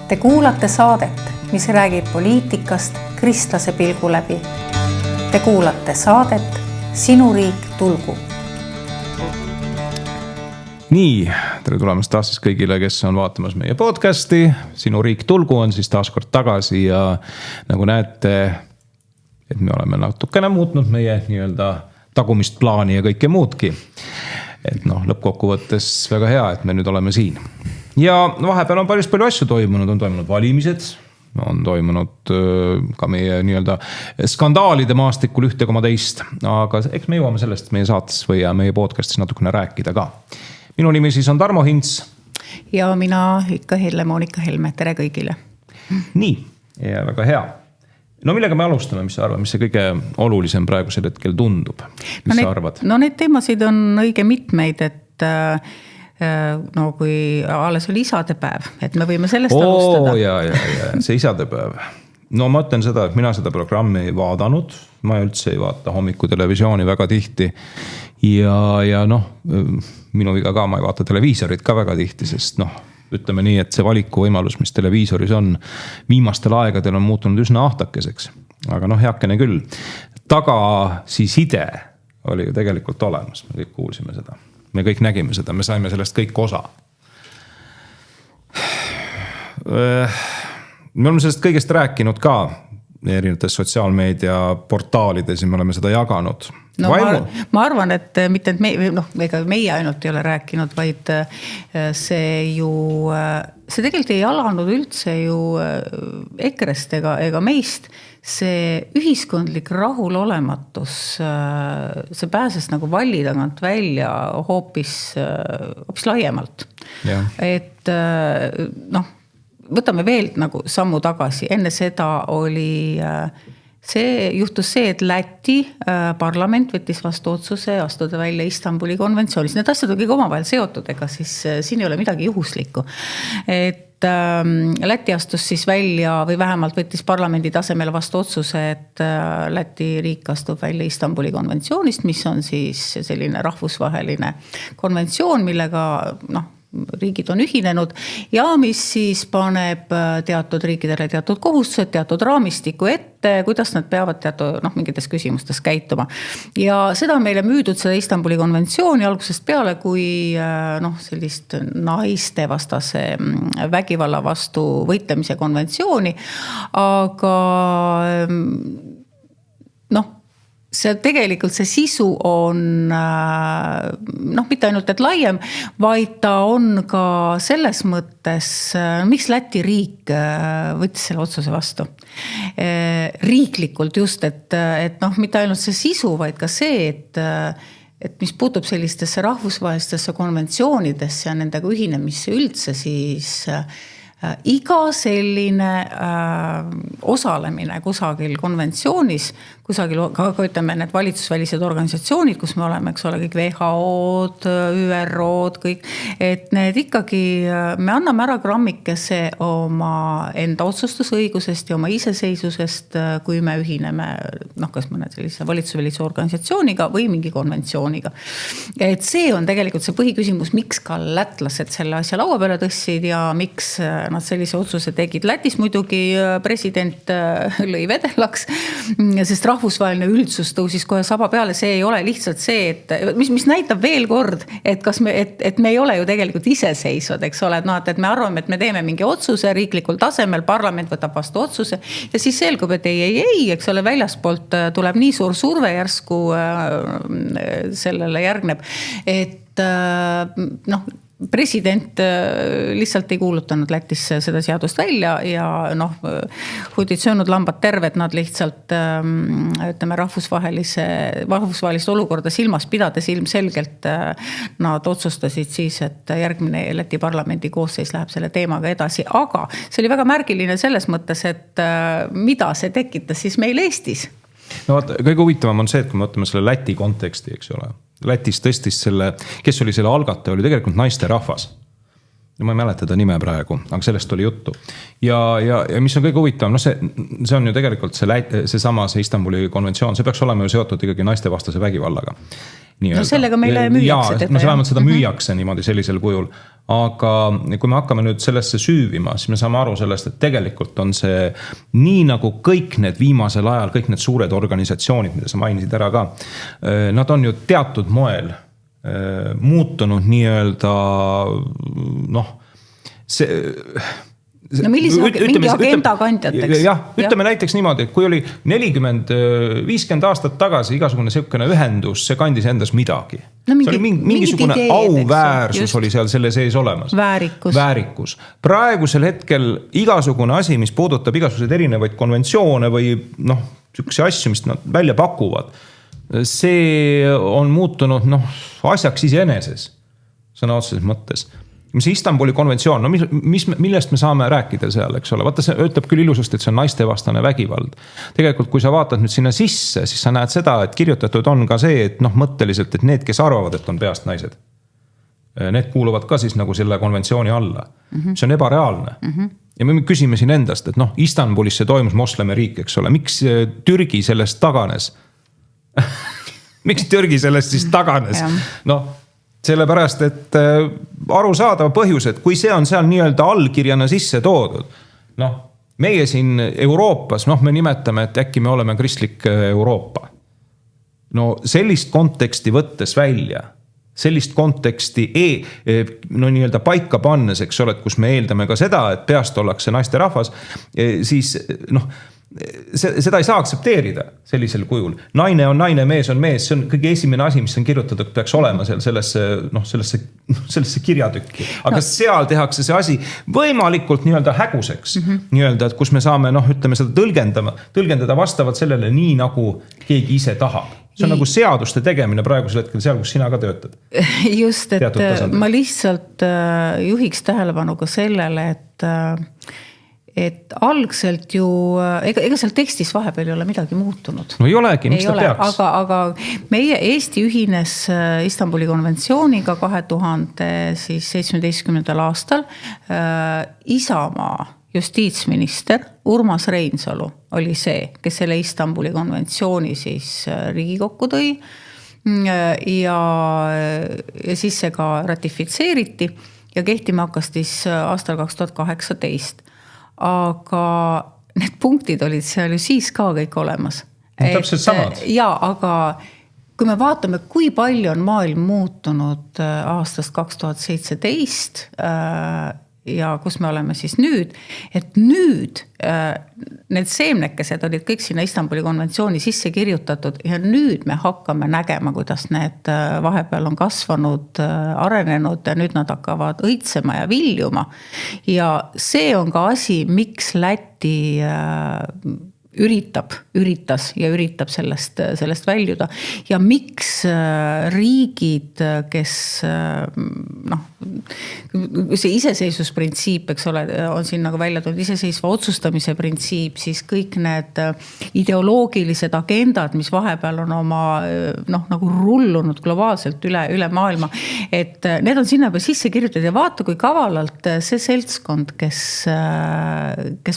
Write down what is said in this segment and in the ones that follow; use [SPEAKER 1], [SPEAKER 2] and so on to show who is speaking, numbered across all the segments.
[SPEAKER 1] Te kuulate saadet, mis räägib poliitikast kristlase pilgu läbi. Te kuulate saadet Sinu riik tulgu.
[SPEAKER 2] Nii, tere tulemast taas siis kõigile, kes on vaatamas meie podcasti. Sinu riik tulgu on siis taas kord tagasi ja nagu näete, et me oleme natukene muutnud meie nii-öelda tagumist plaani ja kõike muudki. Et lõppkokkuvõttes väga hea, et me nüüd oleme siin. Ja vahepeal on päris palju asju toimunud, on toimunud valimised, on toimunud ka meie nii-öelda skandaalide maastikul 1,2, aga eks me jõuame sellest meie saates või meie podcastis natukene rääkida ka. Minu nimi siis on Tarmo Hints.
[SPEAKER 1] Ja mina ikka Helle-Moonika Helme, tere kõigile.
[SPEAKER 2] Nii, ja väga hea. No millega me alustame, mis sa arvad, mis see kõige olulisem praegusel hetkel tundub? Mis sa arvad?
[SPEAKER 1] Need teemasid on õige mitmeid, et kui alles oli isadepäev, et me võime sellest alustada.
[SPEAKER 2] Ja, see isadepäev. No ma ütlen seda, et mina seda programmi ei vaadanud. Ma üldse ei vaata hommiku televisiooni väga tihti. Ja minu viga ka, ma ei vaata televiisorit ka väga tihti, sest ütleme nii, et see valikuvõimalus, mis televiisoris on, viimastel aegadel on muutunud üsna ahtakeseks. Aga heakene küll. Tagasiside oli ju tegelikult olemas, me kõik kuulsime seda. Me kõik nägime seda, me saime sellest kõik osa. Me oleme sellest kõigest rääkinud ka erinevates sotsiaalmeedia portaalides ja me oleme seda jaganud.
[SPEAKER 1] Ma arvan, et mitte ega meie ainult ei ole rääkinud, vaid see tegelikult ei alanud üldse ju EKRE-st ega meist. See ühiskondlik rahulolematus, see pääses nagu valli tagant välja hoopis laiemalt. Ja. Et võtame veel nagu sammu tagasi. Enne seda juhtus see, et Läti parlament võttis vastu otsuse astuda välja Istanbuli konventsioonis. Need asjad on kõik omavahel seotud, ega siis siin ei ole midagi juhuslikku. Et Läti astus siis välja või vähemalt võttis parlamendi tasemel vastu otsuse, et Läti riik astub välja Istanbuli konventsioonist, mis on siis selline rahvusvaheline konventsioon, millega riigid on ühinenud ja mis siis paneb teatud riikidele teatud kohustused, teatud raamistiku ette, kuidas nad peavad teatud mingites küsimustes käituma. Ja seda on meile müüdud seda Istanbuli konventsiooni algusest peale kui sellist naiste vastase vägivalla vastu võitlemise konventsiooni, aga see tegelikult see sisu on mitte ainult et laiem, vaid ta on ka selles mõttes, miks Läti riik võttis selle otsuse vastu. Riiklikult just, et mitte ainult see sisu, vaid ka see, et mis puutub sellistesse rahvusvahelistesse konventsioonidesse ja nendega ühinemisse üldse, siis iga selline osalemine kusagil konventsioonis, kusagil ka ütleme need valitsusvälised organisatsioonid, kus me oleme, eks ole, kõik WHO-d, ÜRO-d, kõik, et need ikkagi, me anname ära grammikese oma enda otsustusõigusest ja oma iseseisvusest, kui me ühineme, kas mõne sellise valitsusvälise organisatsiooniga või mingi konventsiooniga. Et see on tegelikult see põhiküsimus, miks ka lätlased selle asja laua peale tõssid ja miks nad sellise otsuse tegid. Lätis muidugi president lõi vedelaks, sest rahvusvaheline üldsus tõusis kohe saba peale. See ei ole lihtsalt see, et mis näitab veel kord, et me ei ole ju tegelikult iseseisvad, eks ole, et me arvame, et me teeme mingi otsuse riiklikul tasemel, parlament võtab vastu otsuse ja siis selgub, et ei, eks ole, väljaspoolt tuleb nii suur surve järsku sellele järgneb, et president lihtsalt ei kuulutanud Lätis seda seadust välja ja hudid söönud lambad terved, nad lihtsalt ütleme rahvusvahelist olukorda silmas pidades ilmselgelt nad otsustasid siis, et järgmine Läti parlamendi koosseis läheb selle teemaga edasi, aga see oli väga märgiline selles mõttes, et mida see tekitas siis meil Eestis.
[SPEAKER 2] Kõige huvitavam on see, et kui me võtame selle Läti konteksti, eks ole. Lätis tõstis kes oli selle algataja, oli tegelikult naiste rahvas. Ma ei mäleta ta nime praegu, aga sellest oli juttu. Ja mis on kõige huvitavam, see on ju tegelikult see Istanbuli konventsioon, see peaks olema ju seotud ikkagi naiste vastase vägivallaga.
[SPEAKER 1] No sellega meile müüakse teda.
[SPEAKER 2] No vähemalt seda müüakse niimoodi sellisel kujul. Aga kui me hakkame nüüd sellesse süüvima, siis me saame aru sellest, et tegelikult on see nii nagu kõik need viimasel ajal, kõik need suured organisatsioonid, mida sa mainisid ära ka, nad on ju teatud moel muutunud nii-öelda
[SPEAKER 1] mingi agenda kandjateks.
[SPEAKER 2] Jah, ütleme näiteks niimoodi, et kui oli 40-50 aastat tagasi igasugune selline ühendus, see kandis endas midagi.
[SPEAKER 1] No
[SPEAKER 2] see oli mingisugune auväärsus oli seal selle sees olemas. Väärikus. Praegusel hetkel igasugune asi, mis puudutab igasuguseid erinevaid konventsioone või sihukesi asju, mis nad välja pakuvad, see on muutunud asjaks iseeneses sõna otseses mõttes. Mis Istanbuli konventsioon, millest me saame rääkida seal, eks ole. Vaata, see ütleb küll ilusasti, et see on naistevastane vägivald. Tegelikult, kui sa vaatad nüüd sinna sisse, siis sa näed seda, et kirjutatud on ka see, et mõtteliselt, et need, kes arvavad, et on peast naised, need kuuluvad ka siis nagu selle konventsiooni alla. See on ebareaalne. Ja me küsime siin endast, et Istanbulis see toimus moslemi riik, eks ole. Miks Türgi sellest taganes? Miks Türgi sellest siis taganes? Sellepärast, et arusaadav põhjus, et kui see on seal nii-öelda allkirjana sisse toodud, meie siin Euroopas, me nimetame, et äkki me oleme kristlik Euroopa. Sellist konteksti võttes välja, sellist konteksti nii-öelda paika pannes, eks ole, et kus me eeldame ka seda, et peast ollakse naiste rahvas, siis seda ei saa aktsepteerida sellisel kujul. Naine on naine, mees on mees, see on kõige esimene asi, mis on kirjutatud, peaks olema seal sellesse kirjatükki. Aga seal tehakse see asi võimalikult nii-öelda häguseks, nii-öelda, et kus me saame, ütleme seda tõlgendada vastavalt sellele nii, nagu keegi ise tahab. See on nagu seaduste tegemine praegusel hetkel seal, kus sina ka töötad.
[SPEAKER 1] Just, et ma lihtsalt juhiks tähelepanu ka sellele, et algselt ju, ega seal tekstis vahepeal ei ole midagi muutunud.
[SPEAKER 2] No ei olegi, miks ta peaks?
[SPEAKER 1] Aga meie Eesti ühines Istanbuli konventsiooniga 2017. aastal Isamaa justiitsminister Urmas Reinsalu oli see, kes selle Istanbuli konventsiooni siis Riigikokku tõi ja siis see ka ratifitseeriti ja kehtima hakkas siis aastal 2018. Aga need punktid olid seal ju siis ka kõik olemas.
[SPEAKER 2] Täpselt samad.
[SPEAKER 1] Jaa, aga kui me vaatame, kui palju on maailm muutunud aastast 2017 ja kus me oleme siis nüüd, et nüüd need seemnekesed olid kõik sinna Istanbuli konventsiooni sisse kirjutatud ja nüüd me hakkame nägema, kuidas need vahepeal on kasvanud, arenenud ja nüüd nad hakkavad õitsema ja viljuma. Ja see on ka asi, miks Läti üritas sellest väljuda ja miks riigid, kes see iseseisvusprintsiip, eks ole, on siin nagu välja tulnud iseseisva otsustamise printsiip, siis kõik need ideoloogilised agendad, mis vahepeal on oma nagu rullunud globaalselt üle maailma, et need on sinna sisse kirjutatud ja vaata, kui kavalalt see seltskond, kes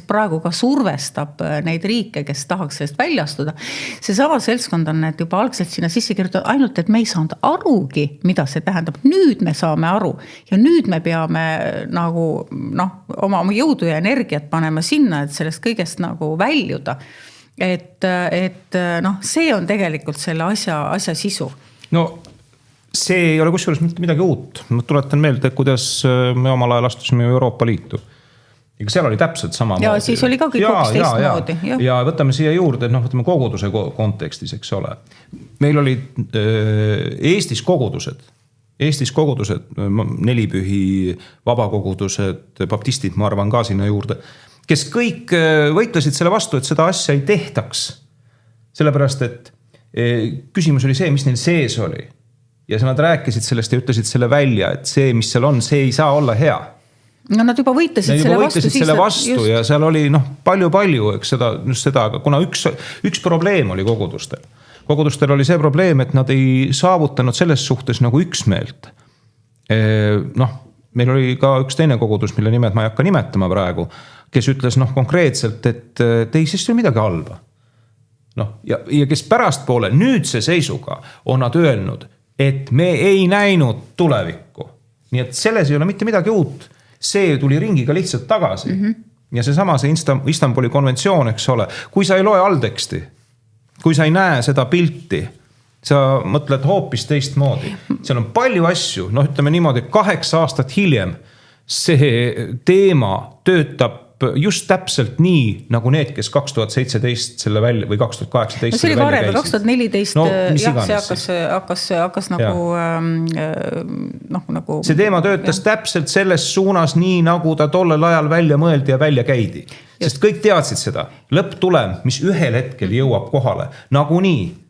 [SPEAKER 1] praegu ka survestab neid riike, kes tahaks sellest välja astuda. See sama seltskond on need juba algselt sinna sisse kirjutatud, ainult et me ei saanud arugi, mida see tähendab. Nüüd me saame aru ja nüüd me peame nagu oma jõudu ja energiat panema sinna, et sellest kõigest nagu väljuda. Et see on tegelikult selle asja sisu.
[SPEAKER 2] No see ei ole kusjuures mitte midagi uut. Ma tuletan meelde, kuidas me omal ajal astusime Euroopa Liitu. Ja seal oli täpselt sama
[SPEAKER 1] ja moodi. Siis oli ka kõik hoopis teistmoodi.
[SPEAKER 2] Ja võtame siia juurde, võtame koguduse kontekstis, eks ole. Meil olid Eestis kogudused, nelipühi vabakogudused, baptistid, ma arvan ka sinna juurde, kes kõik võitlesid selle vastu, et seda asja ei tehtaks. Sellepärast, et küsimus oli see, mis neil sees oli. Ja nad rääkisid sellest ja ütlesid selle välja, et see, mis seal on, see ei saa olla hea.
[SPEAKER 1] No nad juba võitlesid
[SPEAKER 2] selle vastu ja seal oli palju, eks seda, aga kuna üks probleem oli kogudustel. Kogudustel oli see probleem, et nad ei saavutanud selles suhtes nagu üksmeelt. Meil oli ka üks teine kogudus, mille nimed ma ei hakka nimetama praegu, kes ütles konkreetselt, et ei siis ole midagi halba. Ja kes pärastpoole nüüdse seisuga on nad öelnud, et me ei näinud tulevikku. Nii et selles ei ole mitte midagi uut. See tuli ringiga lihtsalt tagasi. Ja seesama see Istanbuli konventsioon, eks ole, kui sa ei loe allteksti, kui sa ei näe seda pilti, sa mõtled hoopis teistmoodi. Seal on palju asju, noh ütleme niimoodi, 8 aastat hiljem see teema töötab just täpselt nii, nagu need, kes 2017 selle välja või 2018
[SPEAKER 1] no, selle välja käisid. 2014
[SPEAKER 2] no,
[SPEAKER 1] see hakkas nagu, nagu...
[SPEAKER 2] See teema töötas täpselt selles suunas nii, nagu ta tollel ajal välja mõeldi ja välja käidi. Sest kõik teadsid seda. Lõpptulem, mis ühel hetkel jõuab kohale, nagu nii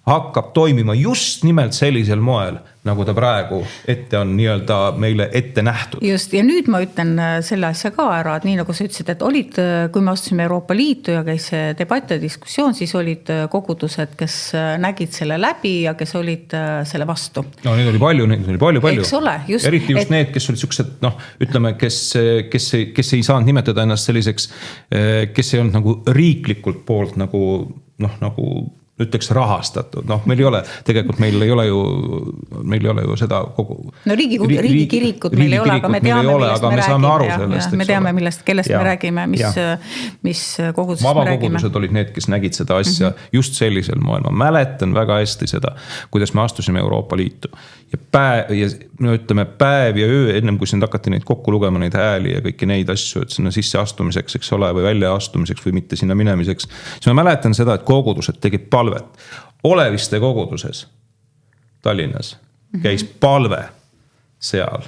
[SPEAKER 2] hakkab toimima just nimelt sellisel moel, nagu ta praegu ette on nii-öelda meile ette nähtud.
[SPEAKER 1] Just, ja nüüd ma ütlen selle asja ka ära, et nii nagu sa ütlesid, et olid, kui me astusime Euroopa Liitu ja käis debatt ja diskussioon, siis olid kogudused, kes nägid selle läbi ja kes olid selle vastu.
[SPEAKER 2] No neid oli palju.
[SPEAKER 1] Eks ole, just.
[SPEAKER 2] Eriti just need, kes olid siuksed, noh, ütleme, kes ei saanud nimetada ennast selliseks, kes ei olnud nagu riiklikult poolt nagu ütleks rahastatud. Noh, meil ei ole ju seda kogu...
[SPEAKER 1] No riigikirikut meil ei ole, aga me teame, kellest me räägime, mis kogudusest me räägime.
[SPEAKER 2] Vabakogudused olid need, kes nägid seda asja just sellisel moel. Ma mäletan väga hästi seda, kuidas me astusime Euroopa Liitu. Ja päev ja öö, ennem kui sind hakati neid kokku lugema, neid hääli ja kõiki neid asju, et sinna sisse astumiseks, eks ole, või välja astumiseks või mitte sinna minemiseks. Siis ma mäletan seda, et kogudused tegid palvet. Oleviste koguduses Tallinnas käis palve seal.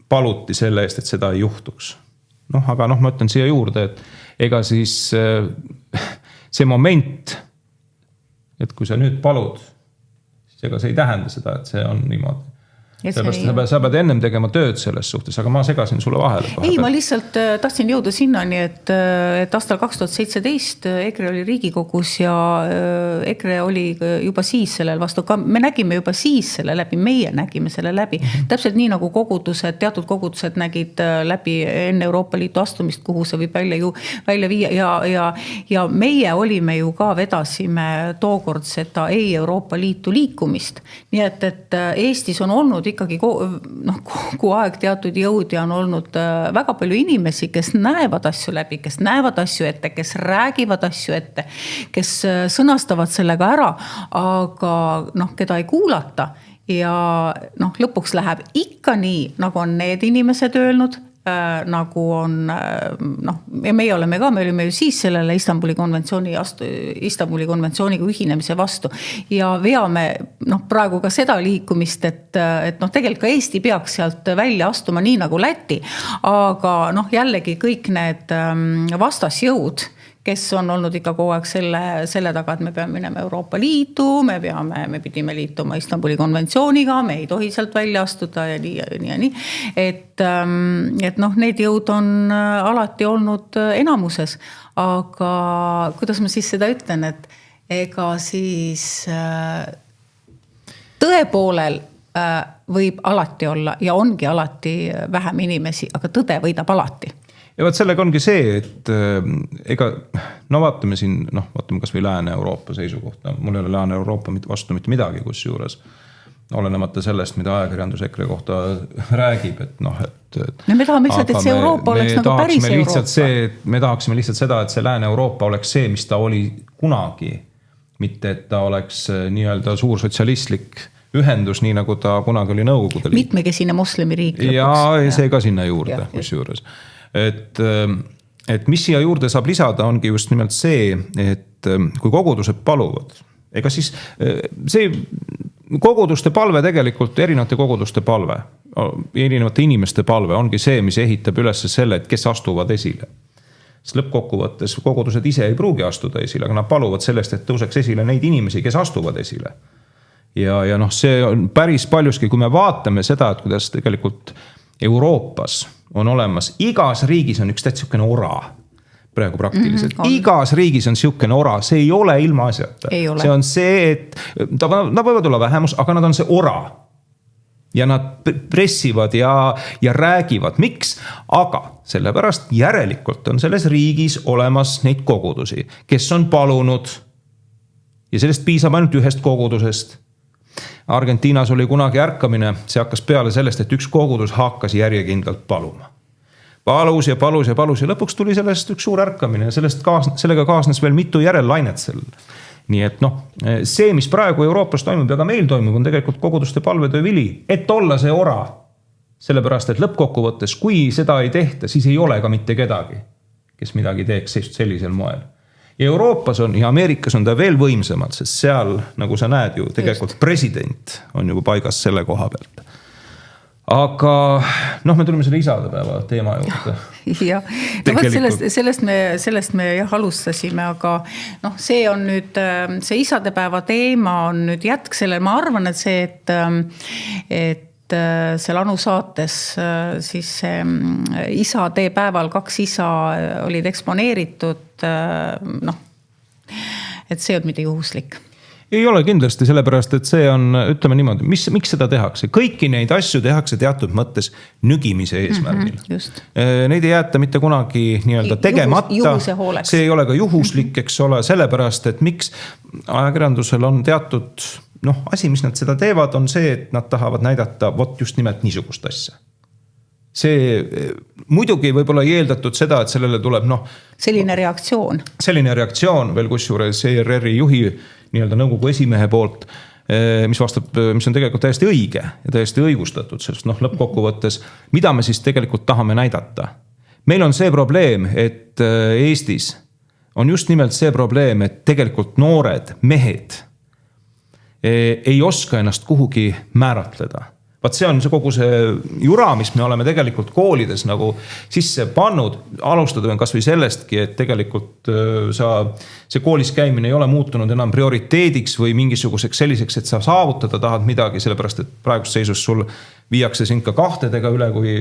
[SPEAKER 2] Paluti selle eest, et seda ei juhtuks. Aga ma ütlen siia juurde, et ega siis see moment, et kui sa nüüd palud, siis ega see ei tähenda seda, et see on niimoodi. Sa pead ennem tegema tööd selles suhtes, aga ma segasin sulle vahele.
[SPEAKER 1] Ei, ma lihtsalt tahtsin jõuda sinnani, et aastal 2017 EKRE oli Riigikogus ja EKRE oli juba siis sellel vastu. Me nägime juba siis selle läbi, meie nägime selle läbi. Täpselt nii nagu teatud kogudused nägid läbi enne Euroopa Liitu astumist, kuhu see võib välja viia. Ja meie olime ju ka, vedasime tookord seda Euroopa Liitu liikumist. Nii et Eestis on olnud ikkagi kogu aeg teatud jõud ja on olnud väga palju inimesi, kes näevad asju läbi, kes näevad asju ette, kes räägivad asju ette, kes sõnastavad sellega ära, aga keda ei kuulata ja lõpuks läheb ikka nii, nagu on need inimesed öelnud, nagu on, ja me olime ju siis sellele Istanbuli konventsiooniga ühinemise vastu ja veame praegu ka seda liikumist, et tegelikult ka Eesti peaks sealt välja astuma nii nagu Läti, aga jällegi kõik need vastasjõud, kes on olnud ikka kogu aeg selle taga, et me peame minema Euroopa Liitu, me pidime liituma Istanbuli konventsiooniga, me ei tohi sealt välja astuda ja nii. Et need jõud on alati olnud enamuses, aga kuidas ma siis seda ütlen, et ega siis tõe poolel võib alati olla ja ongi alati vähem inimesi, aga tõde võidab alati.
[SPEAKER 2] Ja vaat sellega ongi see, et vaatame siin, vaatame kas või Lääne-Euroopa seisukohta. Mul ei ole Lääne-Euroopa vastu mitte midagi, kus juures olenemata sellest, mida ajakirjandus EKRE kohta räägib.
[SPEAKER 1] Me tahame lihtsalt, et see Euroopa oleks nagu päris Euroopa.
[SPEAKER 2] Me tahaksime lihtsalt seda, et see Lääne-Euroopa oleks see, mis ta oli kunagi. Mitte, et ta oleks nii-öelda suur sotsialistlik ühendus, nii nagu ta kunagi oli Nõukogude Liit.
[SPEAKER 1] Mitmekesine moslemi riik.
[SPEAKER 2] Ja see ka sinna juurde, kus juures. Et mis siia juurde saab lisada, ongi just nimelt see, et kui kogudused paluvad, ega siis see koguduste palve tegelikult, erinevate koguduste palve, erinevate inimeste palve ongi see, mis ehitab üles selle, et kes astuvad esile. Sest lõppkokkuvõttes kogudused ise ei pruugi astuda esile, aga nad paluvad sellest, et tõuseks esile neid inimesi, kes astuvad esile. Ja see on päris paljuski, kui me vaatame seda, et kuidas tegelikult Euroopas on olemas, igas riigis on üks tähtsukene ora praegu praktiliselt. Igas riigis on siukene ora, see ei ole ilma asjata. See on see, et nad võivad olla vähemus, aga nad on see ora. Ja nad pressivad ja räägivad. Miks? Aga sellepärast järelikult on selles riigis olemas neid kogudusi, kes on palunud ja sellest piisab ainult ühest kogudusest. Argentiinas oli kunagi ärkamine, see hakkas peale sellest, et üks kogudus hakkas järjekindlalt paluma. Palus ja lõpuks tuli sellest üks suur ärkamine ja sellega kaasnes veel mitu järellainet sellel. Nii et see, mis praegu Euroopas toimub ja ka meil toimub, on tegelikult koguduste palvetöö vili, et olla see ora. Sellepärast, et lõppkokkuvõttes, kui seda ei tehta, siis ei ole ka mitte kedagi, kes midagi teeks sellisel moel. Ja Euroopas on ja Ameerikas on ta veel võimsamad, sest seal, nagu sa näed ju, tegelikult president on juba paigas selle koha pealt. Aga me tulime selle isadepäeva teema juurde.
[SPEAKER 1] Ja, sellest me jah alustasime, aga see on nüüd, see isadepäeva teema on nüüd jätk sellele. Ma arvan, et see, et seal Anu saates siis isade päeval 2 isa olid eksponeeritud, et see on mitte juhuslik.
[SPEAKER 2] Ei ole kindlasti, sellepärast, et see on, ütleme niimoodi, miks seda tehakse? Kõiki neid asju tehakse teatud mõttes nügimise eesmärgil. Neid ei jäeta mitte kunagi nii-öelda tegemata. See ei ole ka juhuslik, eks ole, sellepärast, et miks ajakirjandusel on teatud asi, mis nad seda teevad, on see, et nad tahavad näidata just nimelt niisugust asja. See muidugi võib-olla ei eeldatud seda, et sellele tuleb
[SPEAKER 1] selline reaktsioon
[SPEAKER 2] veel kusjuures ERR-i juhi nii-öelda nõukogu esimehe poolt, mis on tegelikult täiesti õige ja täiesti õigustatud, sest lõppkokkuvõttes, mida me siis tegelikult tahame näidata. Meil on see probleem, et Eestis on just nimelt see probleem, et tegelikult noored mehed ei oska ennast kuhugi määratleda. Vaat see on see kogu see jura, mis me oleme tegelikult koolides nagu sisse pannud. Alustada on kas või sellestki, et tegelikult see koolis käimine ei ole muutunud enam prioriteediks või mingisuguseks selliseks, et sa saavutada tahad midagi, sellepärast et praegust seisus sul viiakse sind ka 2 üle, kui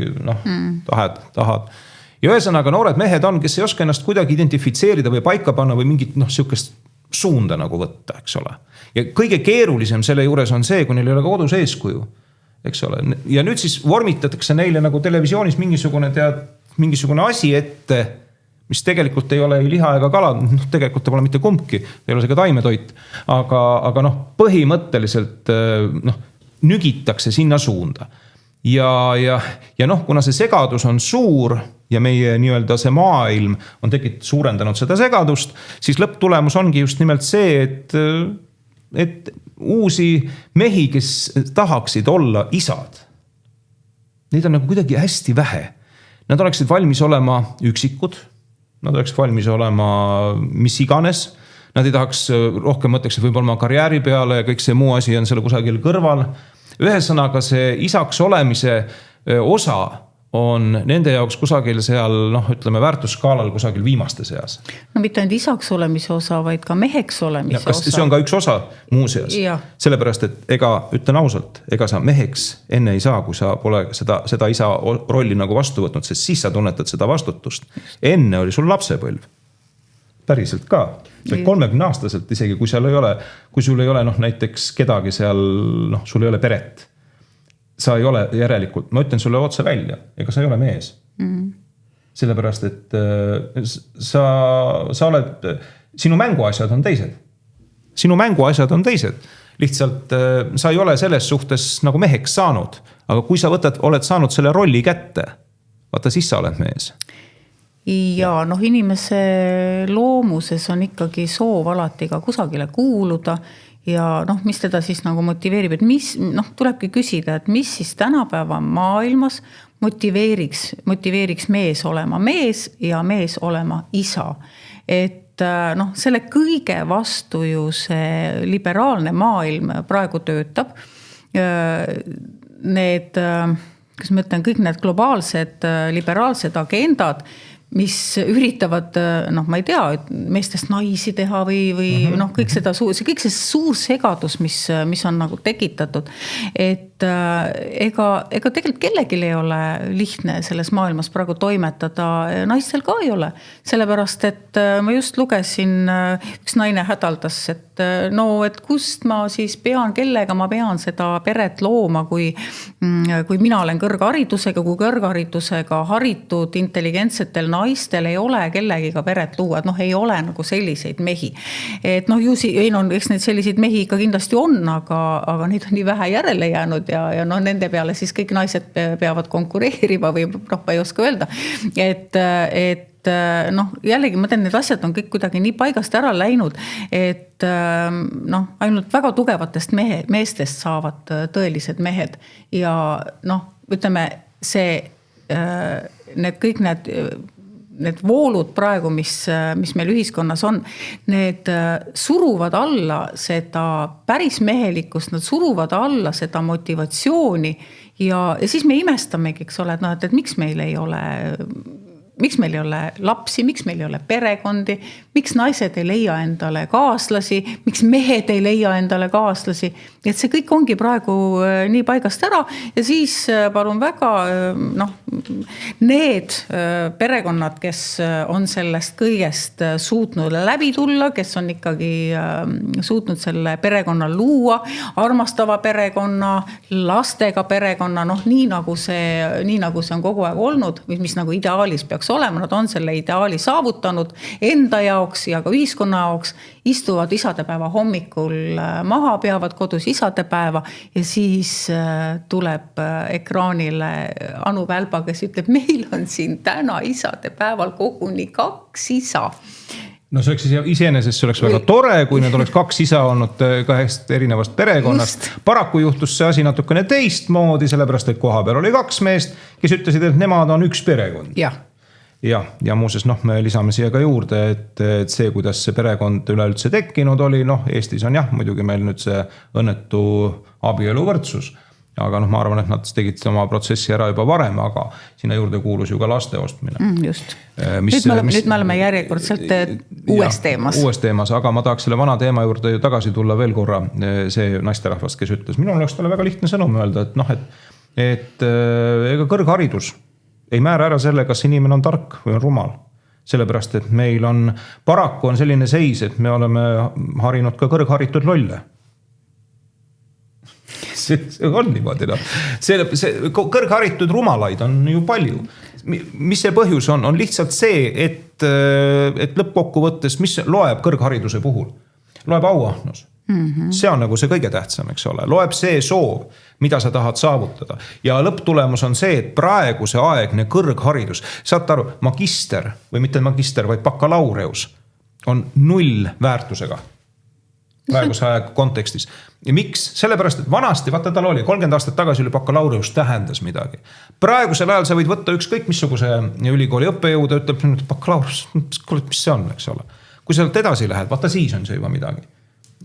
[SPEAKER 2] tahad. Ja ühesõnaga noored mehed on, kes ei oska ennast kuidagi identifitseerida või paika panna või mingit sihukest suunda nagu võtta, eks ole. Ja kõige keerulisem selle juures on see, kui neil ei ole ka kodus eeskuju. Eks ole. Ja nüüd siis vormitatakse neile nagu televisioonis mingisugune asi ette, mis tegelikult ei ole liha ega kala, tegelikult pole mitte kumbki, ei ole see ka taimetoit, aga põhimõtteliselt nügitakse sinna suunda. Ja kuna see segadus on suur ja meie nii-öelda see maailm on suurendanud seda segadust, siis lõpptulemus ongi just nimelt see, et uusi mehi, kes tahaksid olla isad, neid on nagu kuidagi hästi vähe. Nad oleksid valmis olema üksikud, nad oleksid valmis olema mis iganes, nad ei tahaks rohkem mõtleks, et võib-olla karjääri peale ja kõik see muu asi on selle kusagil kõrval. Ühesõnaga see isaks olemise osa on nende jaoks kusagil seal, ütleme väärtusskaalal kusagil viimaste seas.
[SPEAKER 1] Mitte ainult isaks olemise osa, vaid ka meheks olemise osa.
[SPEAKER 2] See on ka üks osa muuseas. Sellepärast, et ütlen ausalt, ega sa meheks enne ei saa, kui sa pole seda isa rolli nagu vastu võtnud, sest siis sa tunnetad seda vastutust. Enne oli sul lapsepõlv. Päriselt ka. 30-aastaselt isegi, kui sul ei ole näiteks kedagi seal, sul ei ole peret. Sa ei ole järelikult, ma ütlen sulle otse välja, ega sa ei ole mees. Sellepärast, et sa oled, sinu mänguasjad on teised. Lihtsalt sa ei ole selles suhtes nagu meheks saanud, aga kui sa oled saanud selle rolli kätte, vaata siis sa oled mees.
[SPEAKER 1] Ja inimese loomuses on ikkagi soov alati ka kusagile kuuluda. Ja mis teda siis nagu motiveerib, et tulebki küsida, et mis siis tänapäeva maailmas motiveeriks mees olema mees ja mees olema isa. Et selle kõige vastu ju see liberaalne maailm praegu töötab. Need, kas ma ütlen, kõik need globaalsed liberaalsed agendad, mis üritavad, ma ei tea, meestest naisi teha või kõik see suur segadus, mis on nagu tekitatud, et ega tegelikult kellelgi ei ole lihtne selles maailmas praegu toimetada, naistel ka ei ole. Sellepärast, et ma just lugesin, üks naine hädaldas, et et kust ma siis kellega ma pean seda peret looma, kui mina olen kõrgharidusega, kui kõrgharidusega haritud intelligentsetel naistel ei ole kellegiga peret luua, et ei ole nagu selliseid mehi. Et eks neid selliseid mehi ikka kindlasti on, aga neid on nii vähe järele jäänud ja nende peale siis kõik naised peavad konkureerima või ma ei oska öelda. Et jällegi ma tean, need asjad on kõik kuidagi nii paigast ära läinud, et ainult väga tugevatest meestest saavad tõelised mehed ja ütleme kõik need voolud praegu, mis meil ühiskonnas on, need suruvad alla seda päris mehelikkust, nad suruvad alla seda motivatsiooni ja siis me imestamegi, eks ole, et miks meil ei ole lapsi, miks meil ei ole perekondi, miks naised ei leia endale kaaslasi, miks mehed ei leia endale kaaslasi. Et see kõik ongi praegu nii paigast ära ja siis palun väga, need perekonnad, kes on sellest kõigest suutnud läbi tulla, kes on ikkagi suutnud selle perekonna luua, armastava perekonna, lastega perekonna, nii nagu see on kogu aeg olnud, mis nagu ideaalis peaks olema, nad on selle ideaali saavutanud enda jaoks ja ka ühiskonna jaoks, istuvad isadepäeva hommikul maha, peavad kodus isadepäeva ja siis tuleb ekraanile Anu Välba, kes ütleb, meil on siin täna isadepäeval koguni 2 isa.
[SPEAKER 2] No see oleks iseenesest, see oleks väga tore, kui need oleks 2 isa olnud 2 erinevast perekonnast. Paraku juhtus see asi natukene teistmoodi, sellepärast, et koha peal oli 2 meest, kes ütlesid, et nemad on üks perekond. Ja muuses, me lisame siia ka juurde, et see, kuidas see perekond üleüldse tekkinud oli, Eestis on muidugi meil nüüd see õnnetu abieluvõrdsus. Aga ma arvan, et nad tegid oma protsessi ära juba varem, aga sinna juurde kuulus ju ka laste ostmine.
[SPEAKER 1] Just. Nüüd me oleme järjekordselt uues teemas.
[SPEAKER 2] Uues teemas, aga ma tahaks selle vana teema juurde ju tagasi tulla veel korra. See naisterahvas, kes ütles, minul oleks talle väga lihtne sõnum öelda, et ega kõrgharidus ei määra ära selle, kas inimene on tark või on rumal. Sellepärast, et meil on, paraku on selline seis, et me oleme harinud ka kõrgharitud lolle. See on niimoodi. Kõrgharitud rumalaid on ju palju. Mis see põhjus on? On lihtsalt see, et lõppkokkuvõttes, mis loeb kõrghariduse puhul? Loeb auahnus. See on nagu see kõige tähtsam, eks ole. Loeb see soov, mida sa tahad saavutada. Ja lõpptulemus on see, et praeguse aegne kõrgharidus, saate aru, magister või mitte magister, vaid bakalaureus on 0 väärtusega praeguse aeg kontekstis. Ja miks? Sellepärast, et vanasti, vaata tal oli 30 aastat tagasi oli bakalaureus tähendas midagi. Praegusel ajal sa võid võtta ükskõik missuguse ülikooli õppejõuda, ütleb, et bakalaureus, mis see on, eks ole. Kui sa edasi lähed, vaata siis on see juba midagi.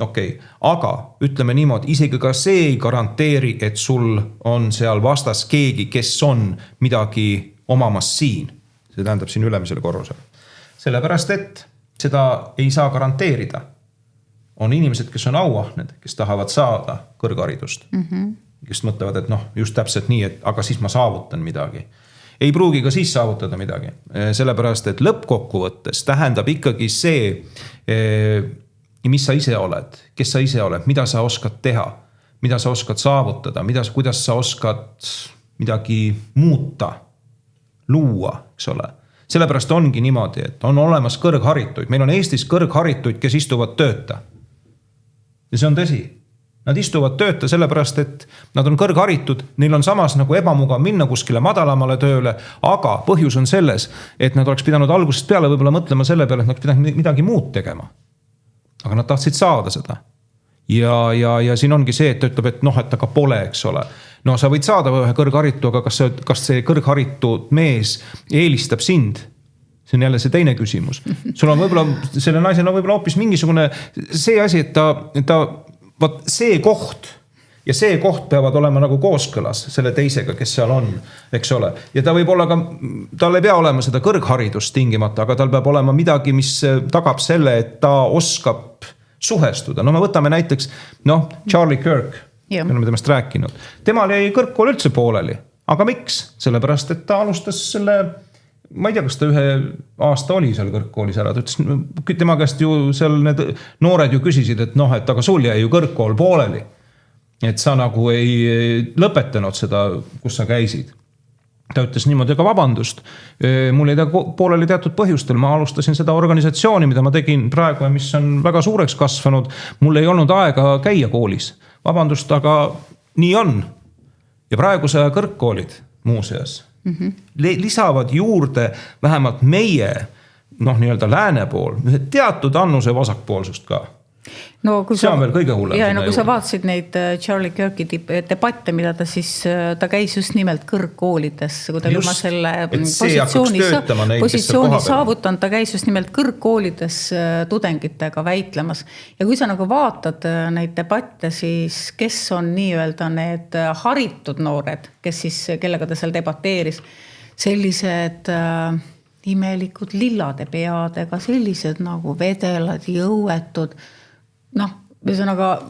[SPEAKER 2] Okei, aga ütleme niimoodi, isegi ka see ei garanteeri, et sul on seal vastas keegi, kes on midagi omamas siin. See tähendab siin ülemisele korrusel. Sellepärast, et seda ei saa garanteerida. On inimesed, kes on auahned, kes tahavad saada kõrgharidust. Kes mõtlevad, et just täpselt nii, et aga siis ma saavutan midagi. Ei pruugi ka siis saavutada midagi. Sellepärast, et lõppkokkuvõttes tähendab ikkagi see, mis sa ise oled, kes sa ise oled, mida sa oskad teha, mida sa oskad saavutada, kuidas sa oskad midagi muuta, luua, eks ole. Sellepärast ongi niimoodi, et on olemas kõrgharituid. Meil on Eestis kõrgharituid, kes istuvad tööta. Ja see on tõsi. Nad istuvad tööta sellepärast, et nad on kõrgharitud, neil on samas nagu ebamugav minna kuskile madalamale tööle, aga põhjus on selles, et nad oleks pidanud algusest peale võib-olla mõtlema selle peale, et nad pidanud midagi muud tegema. Aga nad tahtsid saada seda. Ja siin ongi see, et ta ütleb, et et aga pole, eks ole. Sa võid saada ühe kõrgharitu, aga kas see kõrgharitud mees eelistab sind? See on jälle see teine küsimus. Sul on võib-olla, selle naisel on võib-olla hoopis mingisugune see asi, et ta see koht ja see koht peavad olema nagu kooskõlas selle teisega, kes seal on, eks ole. Ja ta võib olla ka, tal ei pea olema seda kõrgharidust tingimata, aga tal peab olema midagi, mis tagab selle, et ta oskab suhestuda. Me võtame näiteks, Charlie Kirk,
[SPEAKER 1] Jah.
[SPEAKER 2] Me oleme temast rääkinud. Temal jäi kõrgkool üldse pooleli. Aga miks? Sellepärast, et ta alustas selle, ma ei tea, kas ta 1 aasta oli seal kõrgkoolis ära. Ta ütles, tema käest ju seal need noored ju küsisid, et noh, et aga sul jäi ju kõrgkool pooleli. Et sa nagu ei lõpetanud seda, kus sa käisid. Ta ütles niimoodi, aga vabandust, mul ei ta pooleli teatud põhjustel, ma alustasin seda organisatsiooni, mida ma tegin praegu ja mis on väga suureks kasvanud. Mul ei olnud aega käia koolis. Vabandust, aga nii on. Ja praegu see kõrgkoolid muuseas lisavad juurde vähemalt meie, nii-öelda lääne pool, teatud annuse vasakpoolsust ka.
[SPEAKER 1] No, see
[SPEAKER 2] on veel kõige hullem.
[SPEAKER 1] Ja no kui sa vaatasid neid Charlie Kirki debatte, mida ta käis just nimelt kõrgkoolides, kui ta ilma selle positsiooni saavutanud, ta käis just nimelt kõrgkoolides tudengitega väitlemas. Ja kui sa nagu vaatad neid debatte, siis kes on nii-öelda need haritud noored, kellega ta seal debateeris, sellised imelikud lillade peadega, sellised nagu vedelad, jõuetud. Ühesõnaga.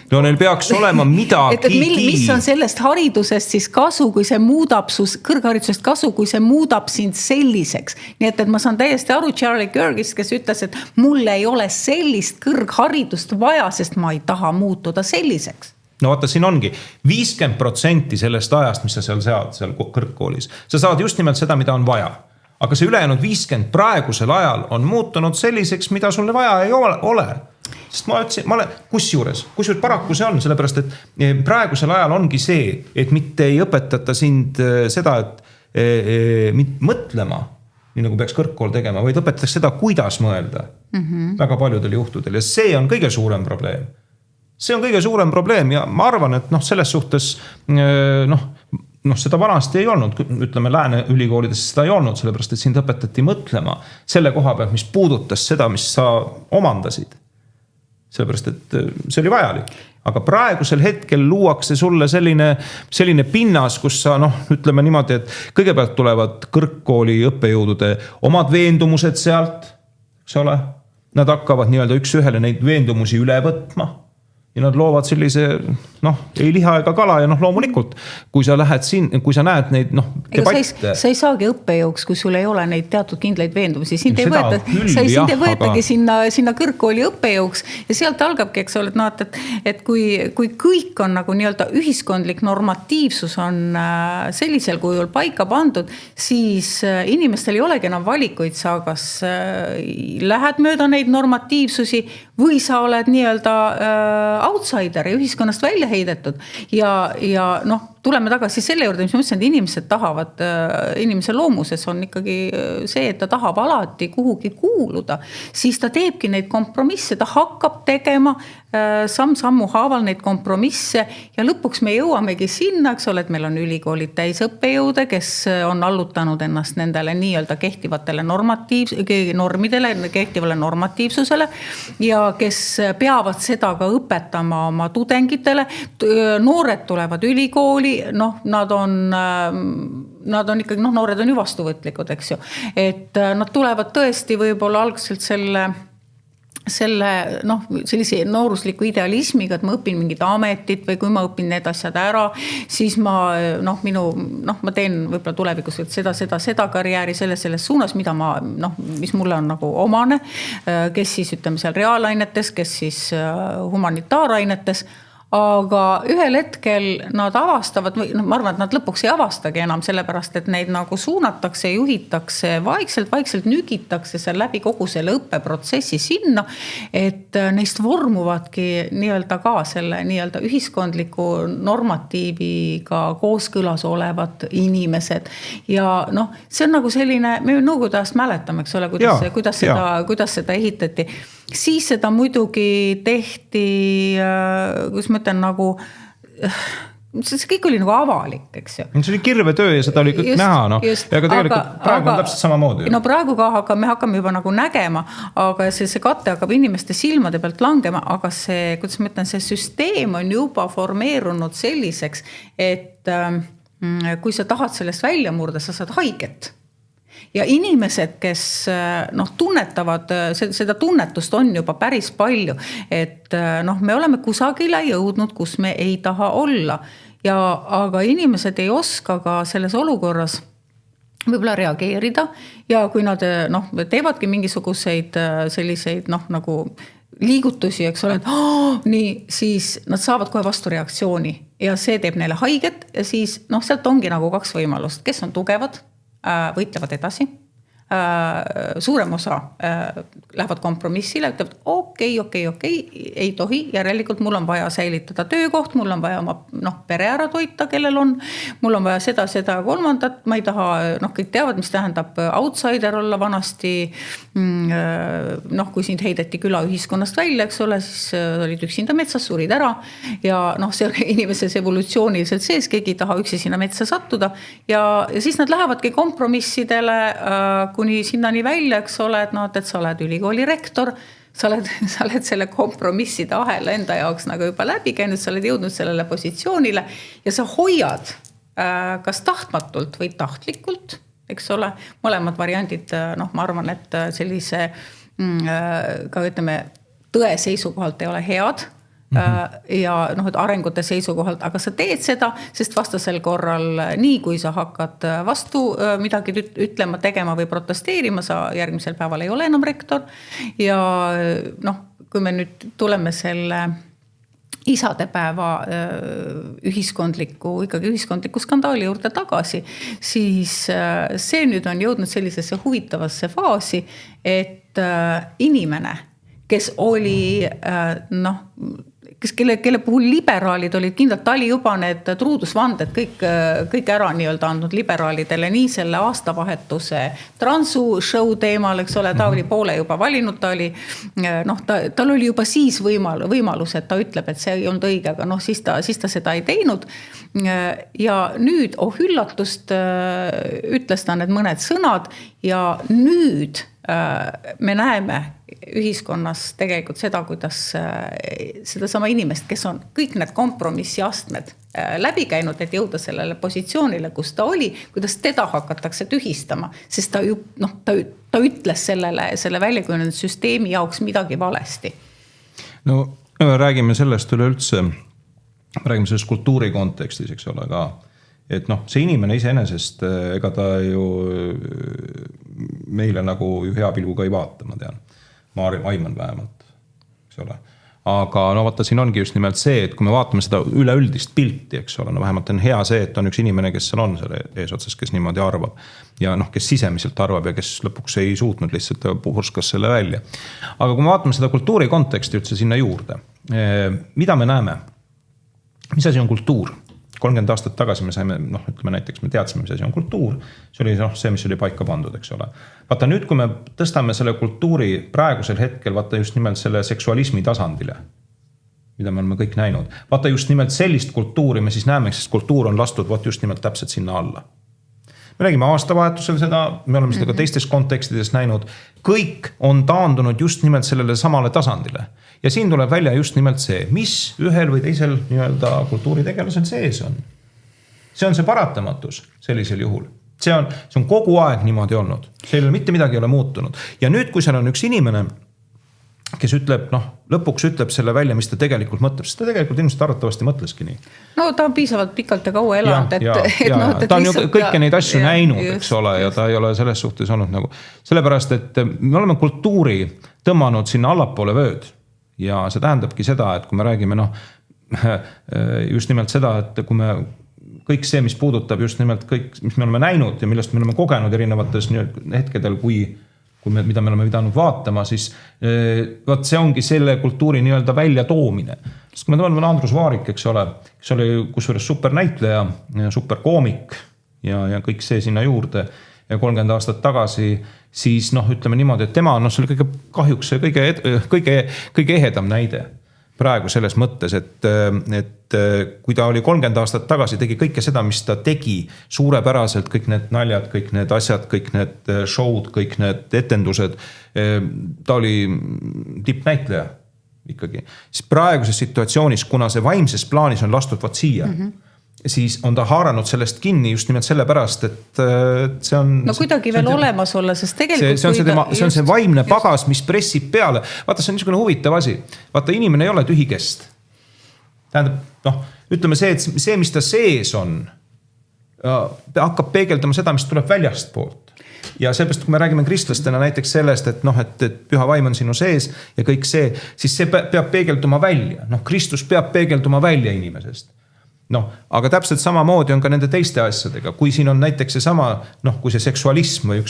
[SPEAKER 2] No neil peaks olema midagi.
[SPEAKER 1] Mis on sellest haridusest siis kasu, kui see muudab kõrgharidusest kasu, kui see muudab sind selliseks. Nii et ma saan täiesti aru Charlie Kirkist, kes ütles, et mul ei ole sellist kõrgharidust vaja, sest ma ei taha muutuda selliseks.
[SPEAKER 2] No vaata, siin ongi 50% sellest ajast, mis sa seal saad, seal kõrgkoolis. Sa saad just nimelt seda, mida on vaja. Aga see ülejäänud 50 praegusel ajal on muutunud selliseks, mida sulle vaja ei ole. Sest ma olen kusjuures paraku see on, sellepärast, et praegusel ajal ongi see, et mitte ei õpetata sind seda, et mõtlema, nii nagu peaks kõrgkool tegema, vaid õpetatakse seda, kuidas mõelda väga paljudel juhtudel. Ja see on kõige suurem probleem. See on kõige suurem probleem ja ma arvan, et selles suhtes seda vanasti ei olnud, ütleme lääne ülikoolides seda ei olnud, sellepärast, et sind õpetati mõtlema selle koha pealt, mis puudutas seda, mis sa omandasid. Sellepärast, et see oli vajalik. Aga praegusel hetkel luuakse sulle selline pinnas, kus sa ütleme niimoodi, et kõigepealt tulevad kõrgkooli õppejõudude omad veendumused sealt, eks ole? Nad hakkavad nii-öelda üks ühele neid veendumusi üle võtma. Ja nad loovad sellise, ei liha ega kala ja loomulikult, kui sa lähed siin, kui sa näed neid debatte.
[SPEAKER 1] Sa ei saagi õppejõuks, kui sul ei ole neid teatud kindlaid veendumusi. Sind ei võetagi sinna kõrgkooli õppejõuks ja sealt algabki, eks ole, et kui kõik on nagu nii-öelda ühiskondlik normatiivsus on sellisel kujul paika pandud, siis inimestel ei olegi enam valikuid, sa kas lähed mööda neid normatiivsusi või sa oled nii-öelda outsider ja ühiskonnast välja heidetud ja tuleme tagasi selle juurde, mis ma mõtlesin, et inimesed tahavad, inimese loomuses on ikkagi see, et ta tahab alati kuhugi kuuluda, siis ta teebki neid kompromisse, ta hakkab tegema samm-sammu haaval neid kompromisse ja lõpuks me jõuamegi sinna, eks ole, et meil on ülikoolid täis õppejõude, kes on allutanud ennast nendele nii-öelda kehtivatele normidele, kehtivale normatiivsusele ja kes peavad seda ka õpetama oma tudengitele. Noored tulevad ülikooli, nad on ikkagi, noored on ju vastuvõtlikud, eks ju. Et nad tulevad tõesti võib-olla algselt sellise noorusliku idealismiga, et ma õpin mingit ametit või kui ma õpin need asjad ära, siis ma teen võib-olla tulevikus seda karjääri selles suunas, mis mulle on nagu omane, kes siis ütleme seal reaalainetes, kes siis humanitaarainetes. Aga ühel hetkel nad avastavad, või ma arvan, et nad lõpuks ei avastagi enam, sellepärast, et neid nagu suunatakse, juhitakse, vaikselt nügitakse seal läbi kogu selle õppeprotsessi sinna, et neist vormuvadki nii-öelda ka selle nii-öelda ühiskondliku normatiiviga kooskõlas olevad inimesed. Ja see on nagu selline, me nõukogude ajast mäletame, eks ole, kuidas seda ehitati. Siis seda muidugi tehti, kus ma ütlen nagu, see kõik oli nagu avalik, eks ju.
[SPEAKER 2] See oli kirvetöö ja seda oli kõik näha, ja ka tegelikult praegu on täpselt samamoodi.
[SPEAKER 1] Praegu ka me hakkame juba nagu nägema, aga see kate hakkab inimeste silmade pealt langema, aga see, kuidas ma ütlen, see süsteem on juba formeerunud selliseks, et kui sa tahad sellest välja murda, sa saad haiget. ja inimesed, kes tunnetavad, seda tunnetust on juba päris palju, et me oleme kusagile jõudnud, kus me ei taha olla. Aga inimesed ei oska ka selles olukorras võib-olla reageerida ja kui nad teevadki mingisuguseid selliseid nagu liigutusi, eks ole, et nii, siis nad saavad kohe vastu reaktsiooni ja see teeb neile haiget ja siis sealt ongi nagu 2 võimalust, kes on tugevad, võitlevad edasi. Suurem osa lähevad kompromissile, ütlevad okei, ei tohi, järelikult mul on vaja säilitada töökoht, mul on vaja oma pere ära toita, kellel on, mul on vaja seda kolmandat, ma ei taha, kõik teavad, mis tähendab outsider olla vanasti, kui sind heideti külaühiskonnast välja, eks ole, siis olid üksinda metsas, surid ära ja see on inimeses evolutsiooniliselt sees, keegi ei taha üksi sinna metsa sattuda ja siis nad lähevadki kompromissidele kuni sinnani välja, eks ole, et sa oled ülikooli rektor, sa oled selle kompromisside ahela enda jaoks nagu juba läbi käinud, sa oled jõudnud sellele positsioonile ja sa hoiad kas tahtmatult või tahtlikult, eks ole, mõlemad variandid, ma arvan, et sellise ka ütleme, tõe seisukohalt ei ole head, ja et arengute seisukohalt, aga sa teed seda, sest vastasel korral nii, kui sa hakkad vastu midagi ütlema, tegema või protesteerima, sa järgmisel päeval ei ole enam rektor ja kui me nüüd tuleme selle isadepäeva ühiskondliku skandaali juurde tagasi, siis see nüüd on jõudnud sellisesse huvitavasse faasi, et inimene, kes oli kelle puhul liberaalid olid kindlalt, ta oli juba need truudusvanded kõik ära nii-öelda andnud liberaalidele, nii selle aastavahetuse transu show teemal, eks ole, ta oli poole juba valinud, tal oli juba siis võimalus, et ta ütleb, et see ei olnud õige, aga siis ta seda ei teinud. Ja nüüd, üllatust, ütles ta need mõned sõnad ja nüüd me näeme ühiskonnas tegelikult seda, kuidas seda sama inimest, kes on kõik need kompromissiastmed läbi käinud, et jõuda sellele positsioonile, kus ta oli, kuidas teda hakatakse tühistama, sest ta ütles selle väljakujunenud süsteemi jaoks midagi valesti.
[SPEAKER 2] No räägime sellest üleüldse, räägime sellest kultuuri kontekstis, eks ole ka, et see inimene iseenesest, ega ta ju meile nagu hea pilguga ei vaata, ma tean. Ma aiman vähemalt, eks ole. Aga vaata, siin ongi just nimelt see, et kui me vaatame seda üleüldist pilti, eks ole, vähemalt on hea see, et on üks inimene, kes seal on selle eesotsas, kes niimoodi arvab ja kes sisemiselt arvab ja kes lõpuks ei suutnud lihtsalt purskas selle välja. Aga kui me vaatame seda kultuuri konteksti üldse sinna juurde, mida me näeme? Mis asi on kultuur? 30 aastat tagasi me saime, ütleme näiteks, me teadsime, mis asi on kultuur. See oli see, mis oli paika pandud, eks ole. Vaata nüüd, kui me tõstame selle kultuuri praegusel hetkel, vaata just nimelt selle seksualismi tasandile, mida me oleme kõik näinud. Vaata just nimelt sellist kultuuri me siis näeme, sest kultuur on lastud just nimelt täpselt sinna alla. Me räägime aastavahetusel seda, me oleme seda ka teistes kontekstides näinud. Kõik on taandunud just nimelt sellele samale tasandile. Ja siin tuleb välja just nimelt see, mis ühel või teisel nii-öelda kultuuritegelasel sees on. See on see paratamatus sellisel juhul. See on kogu aeg niimoodi olnud. See ei ole mitte midagi ei ole muutunud. Ja nüüd, kui seal on üks inimene, kes ütleb, lõpuks ütleb selle välja, mis ta tegelikult mõtleb, sest ta tegelikult ilmselt arvatavasti mõtleski nii.
[SPEAKER 1] Ta on piisavalt pikalt ja kaua elanud.
[SPEAKER 2] Ta on ju kõike neid asju näinud, eks ole, ja ta ei ole selles suhtes olnud nagu. Sellepärast, et me oleme kultuuri tõmmanud sinna allapoole vööd. Ja see tähendabki seda, et kui me räägime just nimelt seda, et kui me kõik see, mis puudutab just nimelt kõik, mis me oleme näinud ja millest me oleme kogenud erinevates hetkedel, mida me oleme pidanud vaatama, siis see ongi selle kultuuri nii-öelda välja toomine. Sest kui me oleme Andrus Vaarik, eks ole, kes oli kusjuures supernäitleja, superkoomik ja kõik see sinna juurde ja 30 aastat tagasi, siis ütleme niimoodi, et tema on see oli kõige kahjuks kõige ehedam näide praegu selles mõttes, et kui ta oli 30 aastat tagasi, tegi kõike seda, mis ta tegi suurepäraselt, kõik need naljad, kõik need asjad, kõik need show'd, kõik need etendused, ta oli tippnäitleja ikkagi. Siis praeguses situatsioonis, kuna see vaimses plaanis on lastud vaat siia, siis on ta haaranud sellest kinni just nimelt sellepärast, et see on...
[SPEAKER 1] No kuidagi veel olemas olla, sest tegelikult...
[SPEAKER 2] See on see vaimne pagas, mis pressib peale. Vaata, see on niisugune huvitav asi. Vaata, inimene ei ole tühikest. Tähendab, ütleme see, et see, mis ta sees on, hakkab peegeldama seda, mis tuleb väljast poolt. Ja sellepärast, kui me räägime kristlastena näiteks sellest, et püha vaim on sinu sees ja kõik see, siis see peab peegelduma välja. Kristus peab peegelduma välja inimesest. Aga täpselt samamoodi on ka nende teiste asjadega. Kui siin on näiteks see sama, kui see seksualism või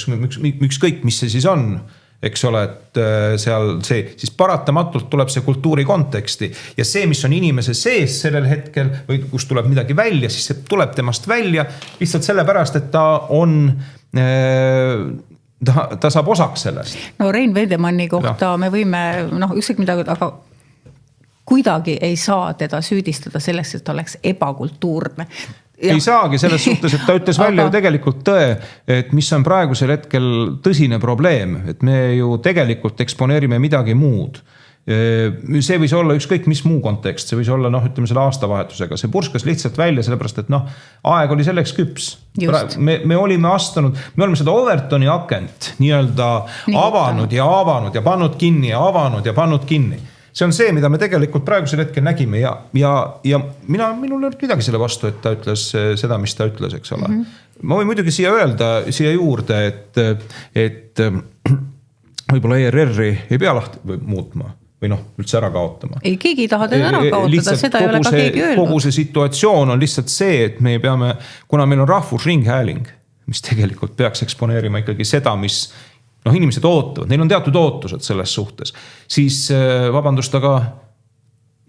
[SPEAKER 2] ükskõik, mis see siis on, eks ole, et seal see, siis paratamatult tuleb see kultuuri konteksti ja see, mis on inimese sees sellel hetkel või kus tuleb midagi välja, siis see tuleb temast välja lihtsalt sellepärast, et ta on, ta saab osaks sellest.
[SPEAKER 1] No Rein Veidemanni kohta me võime, ükskõik midagi, aga kuidagi ei saa teda süüdistada sellest, et ta oleks ebakultuurne.
[SPEAKER 2] Ja. Ei saagi selles suhtes, et ta ütles välja ju tegelikult tõe, et mis on praegusel hetkel tõsine probleem, et me ju tegelikult eksponeerime midagi muud. See võis olla ükskõik mis muu kontekst, see võis olla, ütleme selle aastavahetusega, see purskas lihtsalt välja, sellepärast, et aeg oli selleks küps. Me olime astunud, me oleme seda Overtoni akent nii-öelda avanud ja pannud kinni ja avanud ja pannud kinni. See on see, mida me tegelikult praegusel hetkel nägime ja minul ei olnud midagi selle vastu, et ta ütles seda, mis ta ütles, eks ole. Ma võin muidugi siia juurde, et võib-olla ERR-i ei pea lahti muutma või üldse ära kaotama.
[SPEAKER 1] Ei, keegi ei taha teda ära kaotada, seda ei ole ka keegi öelnud.
[SPEAKER 2] Kogu see situatsioon on lihtsalt see, et me peame, kuna meil on rahvusringhääling, mis tegelikult peaks eksponeerima ikkagi seda, mis inimesed ootavad, neil on teatud ootused selles suhtes, siis vabandust, aga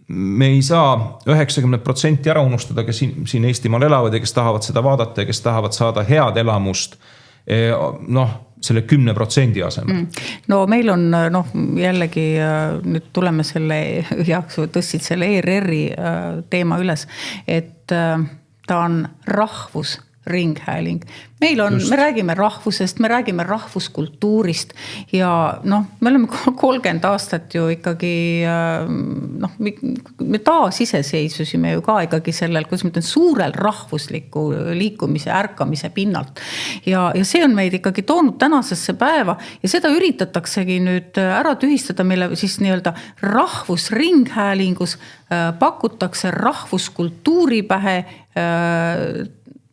[SPEAKER 2] me ei saa 90% ära unustada, kes siin Eestimaal elavad ja kes tahavad seda vaadata ja kes tahavad saada head elamust, selle 10% asemel.
[SPEAKER 1] No meil on, jällegi nüüd tuleme selle, tõstsid selle ERR-i teema üles, et ta on rahvusringhääling. Meil on, me räägime rahvusest, me räägime rahvuskultuurist ja me oleme 30 aastat ju ikkagi, me taas iseseisvusime ju ka ikkagi sellel, kuidas ma ütlen, suurel rahvusliku liikumise, ärkamise pinnalt. Ja see on meid ikkagi toonud tänasesse päeva ja seda üritataksegi nüüd ära tühistada, mille siis nii-öelda rahvusringhäälingus pakutakse rahvuskultuuri pähe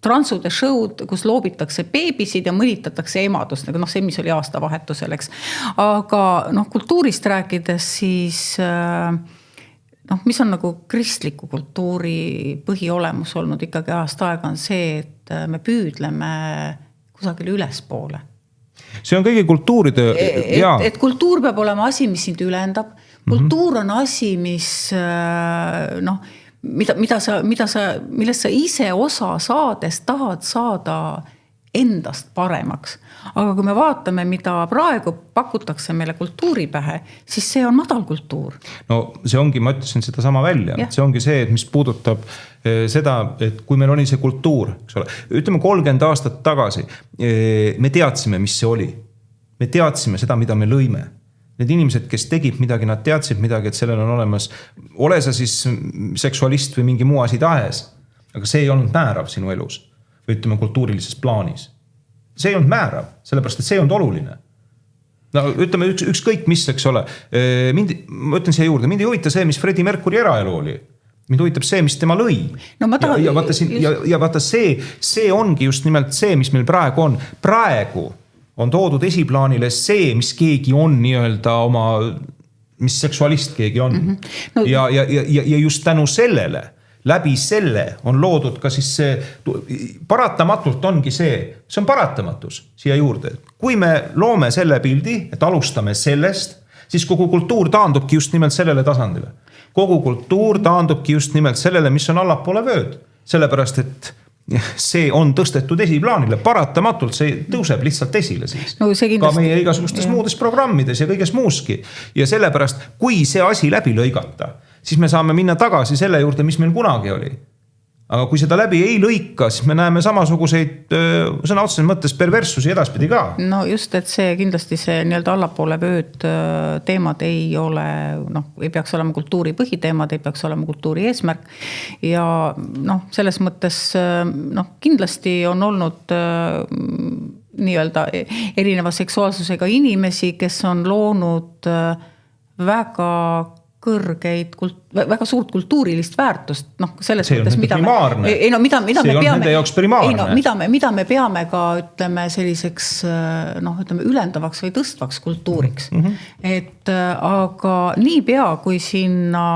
[SPEAKER 1] transude show'd, kus loobitakse beebisid ja mõnitatakse emadust, nagu see, mis oli aastavahetusel, eks. Aga kultuurist rääkides siis, mis on nagu kristliku kultuuri põhiolemus olnud ikkagi aasta aega on see, et me püüdleme kusagile ülespoole.
[SPEAKER 2] See on kõigi kultuuride,
[SPEAKER 1] et kultuur peab olema asi, mis sind ülendab. Kultuur on asi, mis, millest sa ise osa saades tahad saada endast paremaks. Aga kui me vaatame, mida praegu pakutakse meile kultuuri pähe, siis see on madalkultuur.
[SPEAKER 2] No see ongi, ma ütlesin seda sama välja. Ja. See ongi see, et mis puudutab seda, et kui meil oli see kultuur, eks ole, ütleme 30 aastat tagasi, me teadsime, mis see oli. Me teadsime seda, mida me lõime. Need inimesed, kes tegid midagi, nad teadsid midagi, et sellel on olemas, ole sa siis seksualist või mingi muu asi tahes, aga see ei olnud määrav sinu elus või ütleme kultuurilises plaanis. See ei olnud määrav, sellepärast, et see ei olnud oluline. Ütleme ükskõik mis, eks ole. Ma ütlen siia juurde, mind ei huvita see, mis Freddie Mercury eraelu oli. Mind huvitab see, mis tema lõi. Ja vaata see ongi just nimelt see, mis meil praegu on. Praegu on toodud esiplaanile see, mis keegi on nii-öelda oma, mis seksualist keegi on. Ja just tänu sellele, läbi selle on loodud ka siis see, paratamatult ongi see on paratamatus siia juurde. Kui me loome selle pildi, et alustame sellest, siis kogu kultuur taandubki just nimelt sellele tasandile. Kogu kultuur taandubki just nimelt sellele, mis on allapoole vööd. Sellepärast, et see on tõstetud esiplaanile, paratamatult see tõuseb lihtsalt esile siis. Ka meie igasugustes muudes programmides ja kõiges muuski. Ja sellepärast, kui see asi läbi lõigata, siis me saame minna tagasi selle juurde, mis meil kunagi oli. aga kui seda läbi ei lõika, siis me näeme samasuguseid sõna otseses mõttes perverssusi edaspidi ka.
[SPEAKER 1] No just, et see kindlasti see nii-öelda allapoole vööd teemad ei ole, ei peaks olema kultuuri põhiteemad, ei peaks olema kultuuri eesmärk. Ja selles mõttes kindlasti on olnud nii-öelda erineva seksuaalsusega inimesi, kes on loonud väga kõrgeid, väga suurt kultuurilist väärtust. Selles
[SPEAKER 2] see on
[SPEAKER 1] mõttes,
[SPEAKER 2] nende primaarne. See on nende jaoks primaarne.
[SPEAKER 1] Mida me peame ka, ütleme, selliseks, ülendavaks või tõstvaks kultuuriks. Et aga niipea, kui sinna,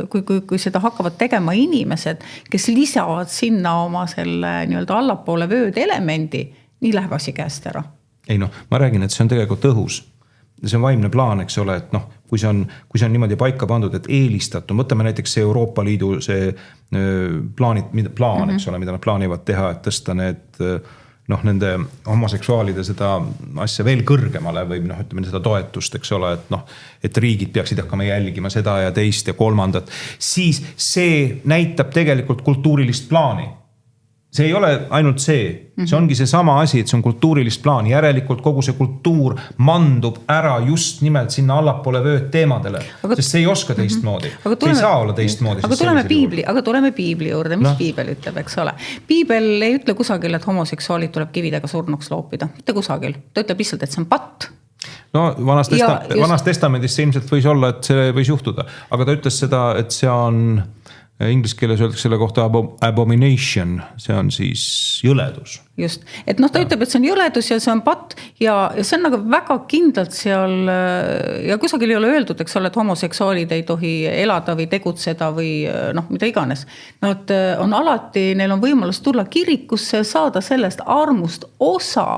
[SPEAKER 1] kui seda hakkavad tegema inimesed, kes lisavad sinna oma selle nii-öelda allapoole vööd elemendi, nii läheb asi käest ära.
[SPEAKER 2] Ei ma räägin, et see on tegelikult õhus. See on vaimne plaan, eks ole, et kui see on niimoodi paika pandud, et eelistatud, võtame näiteks see Euroopa Liidu see plaan, eks ole, mida nad plaanivad teha, et tõsta need nende homoseksuaalide seda asja veel kõrgemale või ütleme seda toetust, eks ole, et riigid peaksid hakkama jälgima seda ja teist ja kolmandat, siis see näitab tegelikult kultuurilist plaani. See ei ole ainult see ongi see sama asi, et see on kultuurilist plaan. Järelikult kogu see kultuur mandub ära just nimelt sinna allapoole vööd teemadele, sest see ei oska teistmoodi. See ei saa olla teistmoodi.
[SPEAKER 1] Aga tuleme piibli juurde, mis piibel ütleb, eks ole. Piibel ei ütle kusagil, et homoseksuaalid tuleb kividega surnuks loopida. Mitte kusagil. Ta ütleb lihtsalt, et see on patt. Vanas testamendis see ilmselt võis olla, et see võis juhtuda. Aga ta ütles seda, et see on inglis keeles öeldakse selle kohta abomination, see on siis jõledus. Just, et ta ütleb, et see on jõledus ja see on patt ja see on nagu väga kindlalt seal ja kusagil ei ole öeldud, eks ole, et homoseksuaalid ei tohi elada või tegutseda või mida iganes. Nad on alati, neil on võimalus tulla kirikusse, saada sellest armust osa,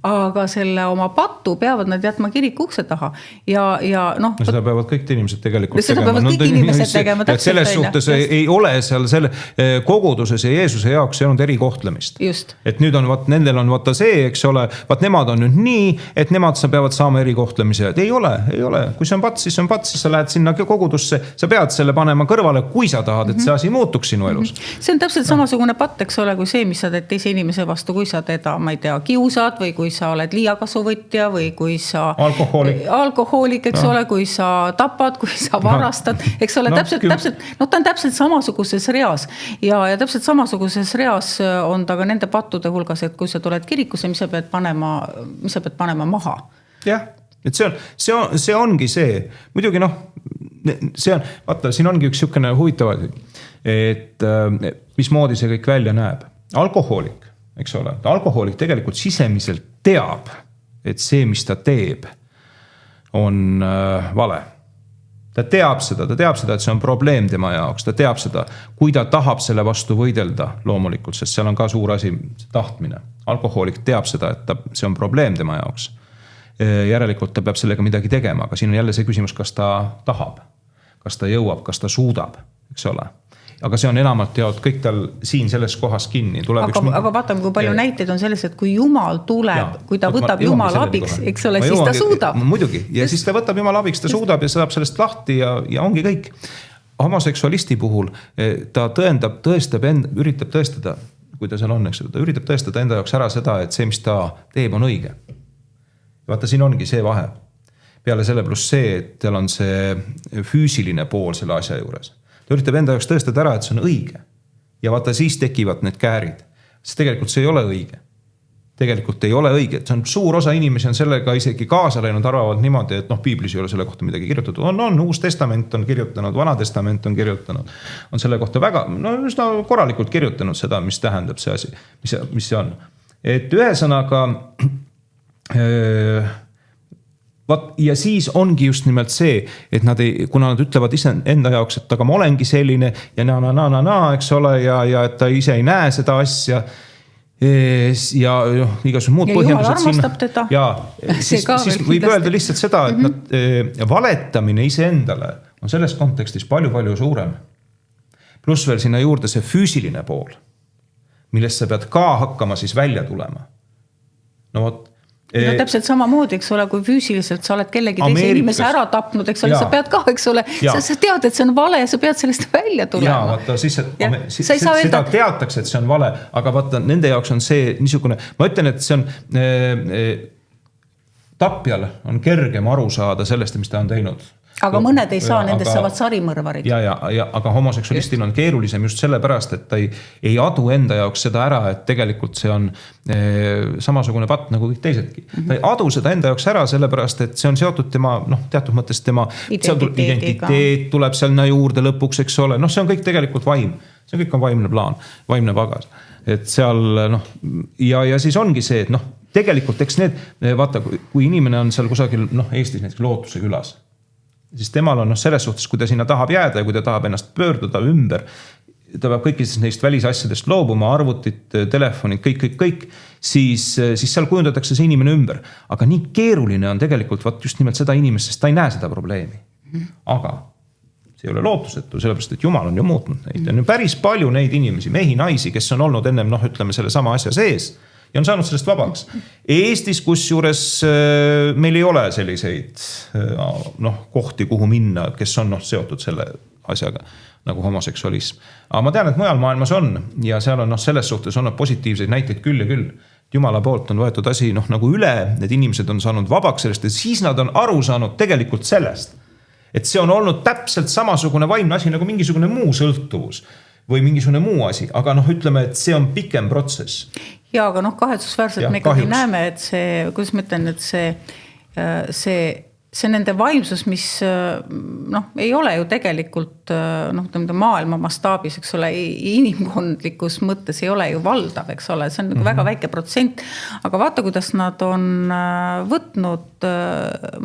[SPEAKER 1] aga selle oma pattu peavad nad jätma kiriku ukse taha.
[SPEAKER 2] Seda peavad kõik inimesed tegelikult
[SPEAKER 1] tegema. Seda peavad kõik inimesed tegema.
[SPEAKER 2] Selles suhtes ei ole seal selle koguduses ja Jeesuse jaoks ei olnud erikohtlemist.
[SPEAKER 1] Just.
[SPEAKER 2] Et nüüd on, nendel on vaata see, eks ole, nemad on nüüd nii, et nemad peavad saama erikohtlemise. Et ei ole. Kui see on pats, siis sa lähed sinna kogudusse, sa pead selle panema kõrvale, kui sa tahad, et see asi muutuks sinu elus.
[SPEAKER 1] See on täpselt samasugune patt, eks ole, kui see, mis sa teed teise inimese vastu, kui sa teda, ma ei tea, kiusad või kui sa oled liiakasuvõtja või kui sa alkohoolik, eks ole, kui sa tapad, kui sa varastad, eks ole, täpselt, ta on täpselt samasuguses reas ja täpselt samasuguses reas on ta ka nende pattude hulgas, et kui sa tuled kirikusse, mis sa pead panema maha.
[SPEAKER 2] Jah, et see ongi see, muidugi see on, vaata, siin ongi üks sihukene huvitav, et mismoodi see kõik välja näeb. Alkohoolik, eks ole, alkohoolik tegelikult sisemiselt teab, et see, mis ta teeb, on vale. Ta teab seda, et see on probleem tema jaoks, ta teab seda, kui ta tahab selle vastu võidelda loomulikult, sest seal on ka suur asi tahtmine. Alkohoolik teab seda, et see on probleem tema jaoks. Järelikult ta peab sellega midagi tegema, aga siin on jälle see küsimus, kas ta tahab, kas ta jõuab, kas ta suudab, eks ole. Aga see on enamalt jaolt kõik tal siin selles kohas kinni.
[SPEAKER 1] Aga vaatame, kui palju näiteid on selles, et kui Jumal tuleb, kui ta võtab Jumal abiks, eks ole, siis ta suudab.
[SPEAKER 2] Muidugi, ja siis ta võtab Jumal abiks, ta suudab ja saab sellest lahti ja ongi kõik. Homoseksualisti puhul ta üritab tõestada, kui ta seal on, eks, ta üritab tõestada enda jaoks ära seda, et see, mis ta teeb, on õige. Vaata, siin ongi see vahe. Peale selle pluss see, et tal on see füüsiline pool selle asja juures. Ta üritab enda jaoks tõestada ära, et see on õige. Ja vaata, siis tekivad need käärid. Sest tegelikult see ei ole õige. Tegelikult ei ole õige. See on suur osa inimesi on sellega isegi kaasa läinud, arvavad niimoodi, et piiblis ei ole selle kohta midagi kirjutatud. On, Uus testament on kirjutanud, Vana testament on kirjutanud. On selle kohta väga, üsna korralikult kirjutanud seda, mis tähendab see asi, mis see on. Et ühesõnaga ja siis ongi just nimelt see, et kuna nad ütlevad ise enda jaoks, et aga ma olengi selline ja eks ole, ja et ta ise ei näe seda asja ja igasugused muud põhjendused
[SPEAKER 1] sinna.
[SPEAKER 2] Ja siis võib öelda lihtsalt seda, et valetamine ise endale on selles kontekstis palju suurem. Pluss veel sinna juurde see füüsiline pool, millest sa pead ka hakkama siis välja tulema.
[SPEAKER 1] No täpselt samamoodi, eks ole, kui füüsiliselt sa oled kellegi teise inimese ära tapnud, eks ole, sa pead ka, eks ole, sa tead, et see on vale ja sa pead sellest välja tulema.
[SPEAKER 2] Jaa, vaata, siis seda teatakse, et see on vale, aga vaata, nende jaoks on see niisugune, ma ütlen, et see on, tapjal on kergem aru saada sellest, mis ta on teinud.
[SPEAKER 1] Aga mõned ei saa, nendest saavad sarimõrvarid.
[SPEAKER 2] Aga homoseksualistil on keerulisem just sellepärast, et ta ei adu enda jaoks seda ära, et tegelikult see on samasugune patt nagu kõik teisedki. Ta ei adu seda enda jaoks ära sellepärast, et see on seotud tema, teatud mõttes tema identiteet tuleb seal juurde lõpuks, eks ole. See on kõik tegelikult vaim. See kõik on vaimne plaan, vaimne pagas. Et seal, ja siis ongi see, et tegelikult eks need, vaata, kui inimene on seal kusagil, Eestis näiteks Lootuse külas, siis temal on selles suhtes, kui ta sinna tahab jääda ja kui ta tahab ennast pöörduda ümber, ta peab kõikidest neist välisasjadest loobuma, arvutit, telefonid, kõik, siis seal kujundatakse see inimene ümber. Aga nii keeruline on tegelikult just nimelt seda inimest, sest ta ei näe seda probleemi. Aga see ei ole lootusetu, sellepärast, et Jumal on ju muutnud neid. On ju päris palju neid inimesi, mehi, naisi, kes on olnud ennem, ütleme, selle sama asja sees ja on saanud sellest vabaks. Eestis, kus juures meil ei ole selliseid kohti, kuhu minna, kes on seotud selle asjaga nagu homoseksualism. Aga ma tean, et mujal maailmas on ja seal on selles suhtes on positiivseid näiteid küll ja küll. Jumala poolt on võetud asi nagu üle, need inimesed on saanud vabaks sellest ja siis nad on aru saanud tegelikult sellest, et see on olnud täpselt samasugune vaimne asi nagu mingisugune muu sõltuvus või mingisugune muu asi, aga ütleme, et see on pikem protsess.
[SPEAKER 1] Ja, aga kahetsusväärselt me ikkagi näeme, et see, kuidas ma ütlen, et see nende vaimsus, mis ei ole ju tegelikult maailma mastaabis, eks ole, inimkondlikus mõttes ei ole ju valdav, eks ole, see on nagu väga väike protsent, aga vaata, kuidas nad on võtnud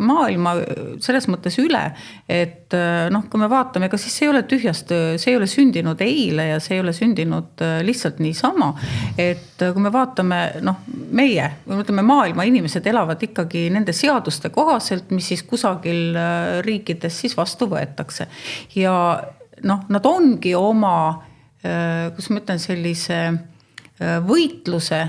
[SPEAKER 1] maailma selles mõttes üle, et kui me vaatame, ega siis see ei ole tühjast, see ei ole sündinud eile ja see ei ole sündinud lihtsalt niisama, et kui me vaatame, meie, ütleme, maailma inimesed elavad ikkagi nende seaduste kohaselt, mis siis kusagil riikides siis vastu võetakse. Ja nad ongi oma, kus ma ütlen, sellise võitluse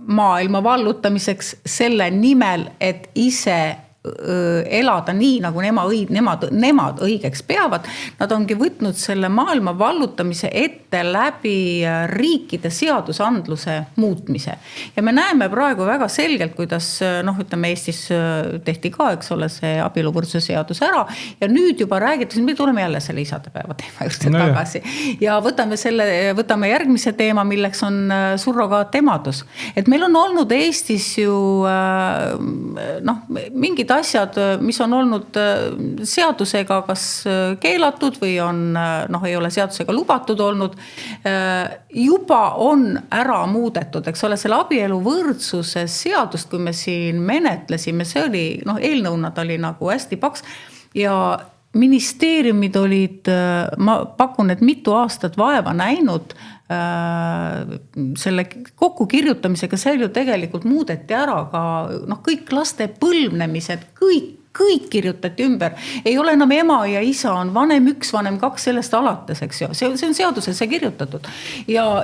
[SPEAKER 1] maailma vallutamiseks selle nimel, et ise elada nii, nagu nemad õigeks peavad. Nad ongi võtnud selle maailma vallutamise ette läbi riikide seadusandluse muutmise. Ja me näeme praegu väga selgelt, kuidas, ütleme, Eestis tehti ka, eks ole, see abieluvõrdsuse seadus ära ja nüüd juba räägitakse, me tuleme jälle selle isadepäeva teema just tagasi. Ja võtame järgmise teema, milleks on surrogaatemadus. Et meil on olnud Eestis ju mingid asjad, mis on olnud seadusega kas keelatud või ei ole seadusega lubatud olnud, juba on ära muudetud, eks ole, selle abielu võrdsuse seadust, kui me siin menetlesime, see oli, eelnõuna ta oli nagu hästi paks ja ministeeriumid olid, ma pakun, et mitu aastat vaeva näinud selle kokku kirjutamisega, see ju tegelikult muudeti ära ka kõik laste põlvnemised, kõik kirjutati ümber. Ei ole enam ema ja isa, on vanem 1, vanem 2 sellest alates, eks ju. See on seadusesse kirjutatud. Ja